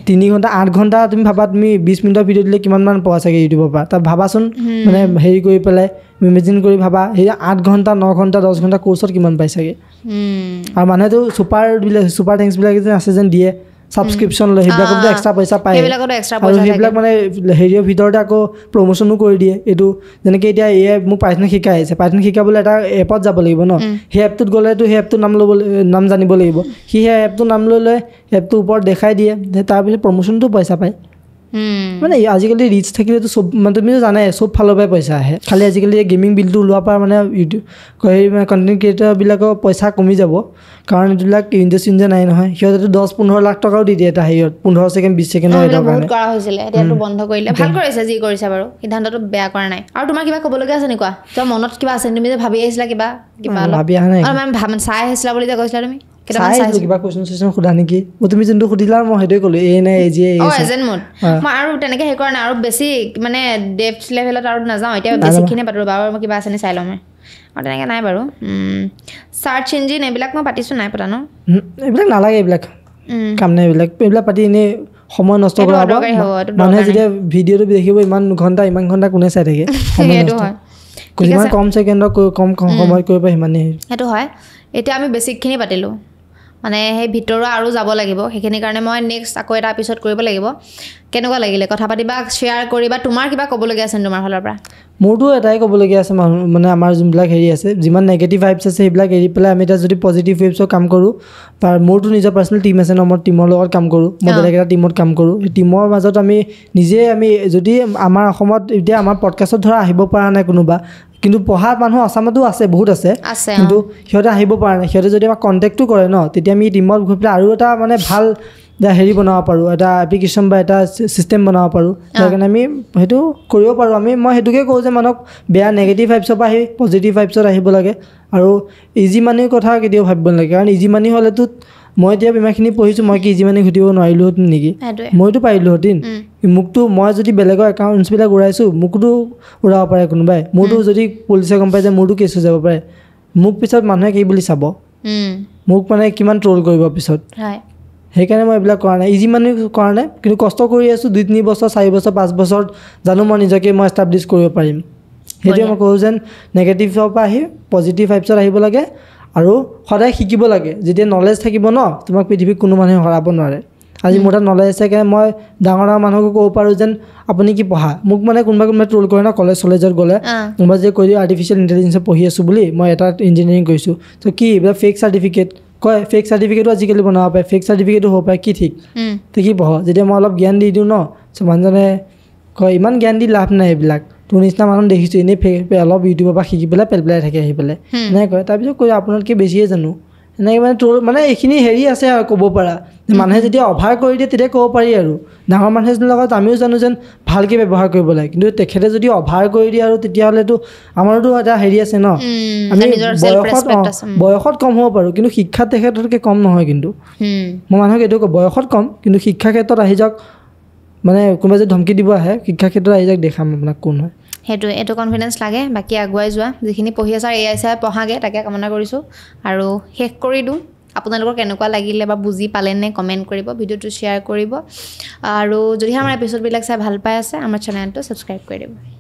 3 ঘণ্টা 8 ঘণ্টা তুমি ভাবা তুমি 20 মিনিটৰ ভিডিঅ' দিলে কিমানমান পোৱা চাগে ইউটিউবৰ পৰা তাত ভাবাচোন মানে হেৰি কৰি পেলাই ইমেজিন কৰি ভাবা সেই 8 ঘণ্টা 9 ঘণ্টা 10 ঘণ্টা কৰ্চত কিমান পাই চাগে আৰু মানুহেতো ছুপাৰ থেংকছবিলাক যে আছে যেন দিয়ে ছাবস্ক্ৰিপশ্যন লয় সেইবিলাকতো এক্সট্ৰা পইচা পায় আৰু সেইবিলাক মানে হেৰিৰ ভিতৰতে আকৌ প্ৰমোশ্যনো কৰি দিয়ে এইটো যেনেকৈ এতিয়া এআই মোক পাইথন শিকাই আছে পাইথন শিকাবলৈ এটা এপত যাব লাগিব ন সেই এপটোত গ'লেতো সেই এপটোৰ নাম জানিব লাগিব সেই এপটোৰ নাম লৈ এপটোৰ ওপৰত দেখাই দিয়ে তাৰপিছত প্ৰমোশ্যনটো পইচা পায় মানে আজিকালি ৰিচ থাকিলেতো চব মানে তুমিতো জানাই চব ফালৰ পৰাই পইচা আহে খালি আজিকালি গেমিং বিলটো ওলোৱাৰ পৰা মানে ইউটিউব কণ্টেণ্ট ক্ৰিয়েটৰবিলাকৰ পইচা কমি যাব কাৰণ এইবিলাক ইণ্ডাষ্ট্ৰি নাই নহয় সিহঁতেতো 10-15 লাখ টকাও দি দিয়ে এটা হেৰিয়ত 15 ছেকেণ্ড 20 ছেকেণ্ডৰ এটা কাৰণে কৰা হৈছিলে এতিয়াতো বন্ধ কৰিলে ভাল কৰিছে যি কৰিছে বাৰু সিদ্ধান্তটো বেয়া কৰা নাই আৰু তোমাৰ কিবা ক'বলগীয়া আছে নেকি তোমাৰ মনত কিবা আছে তুমি যে ভাবি আহিছিলা কিবা ভাবি অহা নাই আৰু চাই আহিছিলা বুলি যে কৈছিলা তুমি কিবা কুৱেশ্যন সোধা নেকি তুমি যোনটো সুধিলা মই সেইটোৱে ক'লো এজেণ্ট মোড মই আৰু তেনেকৈ হেৰি কৰা নাই আৰু বেছি মানে ডেপথ লেভেলত আৰু নাযাওঁ এতিয়া বেছিকখিনি পাতোঁ বাৰু মই কিবা আছে নি চাই লওঁ মই আৰু তেনেকৈ নাই বাৰু চাৰ্চ ইঞ্জিন এইবিলাক মই পাতিছোঁ নাই পতা ন এইবিলাক নালাগে এইবিলাক কাম নাই এইবিলাক পাতি এনেই সময় নষ্ট কৰা হ'ব মানুহে যেতিয়া ভিডিঅ'টো দেখিব ইমান ঘণ্টা কোনে চাই থাকে যিমান কম ছেকেণ্ডত কম সময়ত কৰিব সিমানেই সেইটো হয় এতিয়া আমি বেছিকখিনি পাতিলোঁ মানে সেই ভিতৰুৱা আৰু যাব লাগিব সেইখিনিৰ কাৰণে মই নেক্সট আকৌ এটা এপিছ'ড কৰিব লাগিব কেনেকুৱা লাগিলে কথা পাতিবা শ্বেয়াৰ কৰিবা তোমাৰ কিবা ক'বলগীয়া আছে তোমাৰ ফালৰ পৰা মোৰতো এটাই ক'বলগীয়া আছে মানে আমাৰ যোনবিলাক হেৰি আছে যিমান নেগেটিভ ভাইবছ আছে সেইবিলাক এৰি পেলাই আমি এতিয়া যদি পজিটিভ ভাইবছৰ কাম কৰোঁ তাৰ মোৰতো নিজৰ পাৰ্চনেল টীম আছে ন মই টীমৰ লগত কাম কৰোঁ মই বেলেগ এটা টীমত কাম কৰোঁ সেই টীমৰ মাজত আমি যদি আমাৰ অসমত এতিয়া আমাৰ পডকাষ্টত ধৰা আহিব পৰা নাই কোনোবা কিন্তু পঢ়া মানুহ আসামতো আছে বহুত আছে কিন্তু সিহঁতে আহিব পৰা নাই সিহঁতে যদি আমাক কণ্টেক্টটো কৰে ন তেতিয়া আমি টীমত গৈ পেলাই আৰু এটা মানে ভাল হেৰি বনাব পাৰোঁ এটা এপ্লিকেশ্যন বা এটা ছিষ্টেম বনাব পাৰোঁ তাৰ কাৰণে আমি সেইটো কৰিব পাৰোঁ মই সেইটোকে কওঁ যে মানুহক বেয়া নেগেটিভ ভাইবছৰ পৰা আহি পজিটিভ ভাইবছত আহিব লাগে আৰু ইজি মানিৰ কথা কেতিয়াও ভাবিব নালাগে কাৰণ ইজি মানি হ'লেতো মই এতিয়া ইমানখিনি পঢ়িছোঁ মই কি ইজি মানি ঘটিব নোৱাৰিলোহেঁতেন নেকি মইতো পাৰিলোহেঁতেন মোকতো মই যদি বেলেগৰ একাউণ্টছবিলাক উৰাইছোঁ মোকতো উৰাব পাৰে কোনোবাই মোৰতো যদি পুলিচে গম পাই যে মোৰতো কেছ হৈ যাব পাৰে মোক পিছত মানুহে কি বুলি চাব মোক মানে কিমান ট্ৰল কৰিব পিছত সেইকাৰণে মই এইবিলাক কৰা নাই ইজি মানি কৰা নাই কিন্তু কষ্ট কৰি আছোঁ 2-3 বছৰ 4 বছৰ 5 বছৰত জানো মই নিজকে মই এষ্টাব্লিছ কৰিব পাৰিম সেইটোৱে মই কওঁ যেন নেগেটিভৰ পৰা আহি পজিটিভ ভাইবছত আহিব লাগে আৰু সদায় শিকিব লাগে যেতিয়া নলেজ থাকিব ন তোমাক পৃথিৱীত কোনো মানুহে হৰাব নোৱাৰে আজি মোৰ তাত নলেজ আছে কাৰণে মই ডাঙৰ মানুহকো ক'ব পাৰোঁ যেন আপুনি কি পঢ়া মোক মানে কোনোবাই ট্ৰল কৰে ন কলেজত গ'লে মই যে কৈ দিওঁ আৰ্টিফিচিয়েল ইণ্টেলিজেঞ্চত পঢ়ি আছোঁ বুলি মই এটা ইঞ্জিনিয়াৰিং কৰিছোঁ তো কি এইবিলাক ফেক চাৰ্টিফিকেট কয় ফেক চাৰ্টিফিকেটো আজিকালি বনাব পাৰে ফেক চাৰ্টিফিকেটো হ'ব পাৰে কি ঠিক তো কি পঢ় যেতিয়া মই অলপ জ্ঞান দি দিওঁ ন চ' মানুহজনে কয় ইমান জ্ঞান দি লাভ নাই এইবিলাক তোৰ নিচিনা মানুহ দেখিছোঁ এনেই অলপ ইউটিউবৰ পৰা শিকি পেলাই পেলাই থাকে আহি পেলাই এনেকৈ কয় তাৰপিছত কৈ আপোনাতকৈ বেছিয়ে জানো এনেকৈ মানে তোৰ মানে এইখিনি হেৰি আছে আৰু ক'ব পৰা মানুহে যেতিয়া অভাৰ কৰি দিয়ে তেতিয়া ক'ব পাৰি আৰু ডাঙৰ মানুহৰ লগত আমিও জানো যেন ভালকৈ ব্যৱহাৰ কৰিব লাগে কিন্তু তেখেতে যদি অভাৰ কৰি দিয়ে আৰু তেতিয়াহ'লেতো আমাৰোতো এটা হেৰি আছে ন আমি বয়সত কম হ'ব পাৰোঁ কিন্তু শিক্ষাত তেখেততকৈ কম নহয় কিন্তু মই মানুহক এইটো কওঁ বয়সত কম কিন্তু শিক্ষাৰ ক্ষেত্ৰত আহি যাওক মানে কোনোবাই যে ধমকি দিব আহে শিক্ষা ক্ষেত্ৰত আহি যাক দেখাম আপোনাক কোন হয় সেইটোৱে এইটো কনফিডেঞ্চ লাগে বাকী আগুৱাই যোৱা যিখিনি পঢ়ি আছে এআই চাই পঢ়াগে তাকে কামনা কৰিছোঁ আৰু শেষ কৰি দিওঁ আপোনালোকৰ কেনেকুৱা লাগিলে বা বুজি পালে নে কমেণ্ট কৰিব ভিডিঅ'টো শ্বেয়াৰ কৰিব আৰু যদি আমাৰ এপিছ'ডবিলাক চাই ভাল পাই আছে আমাৰ চেনেলটো ছাবস্ক্ৰাইব কৰি দিব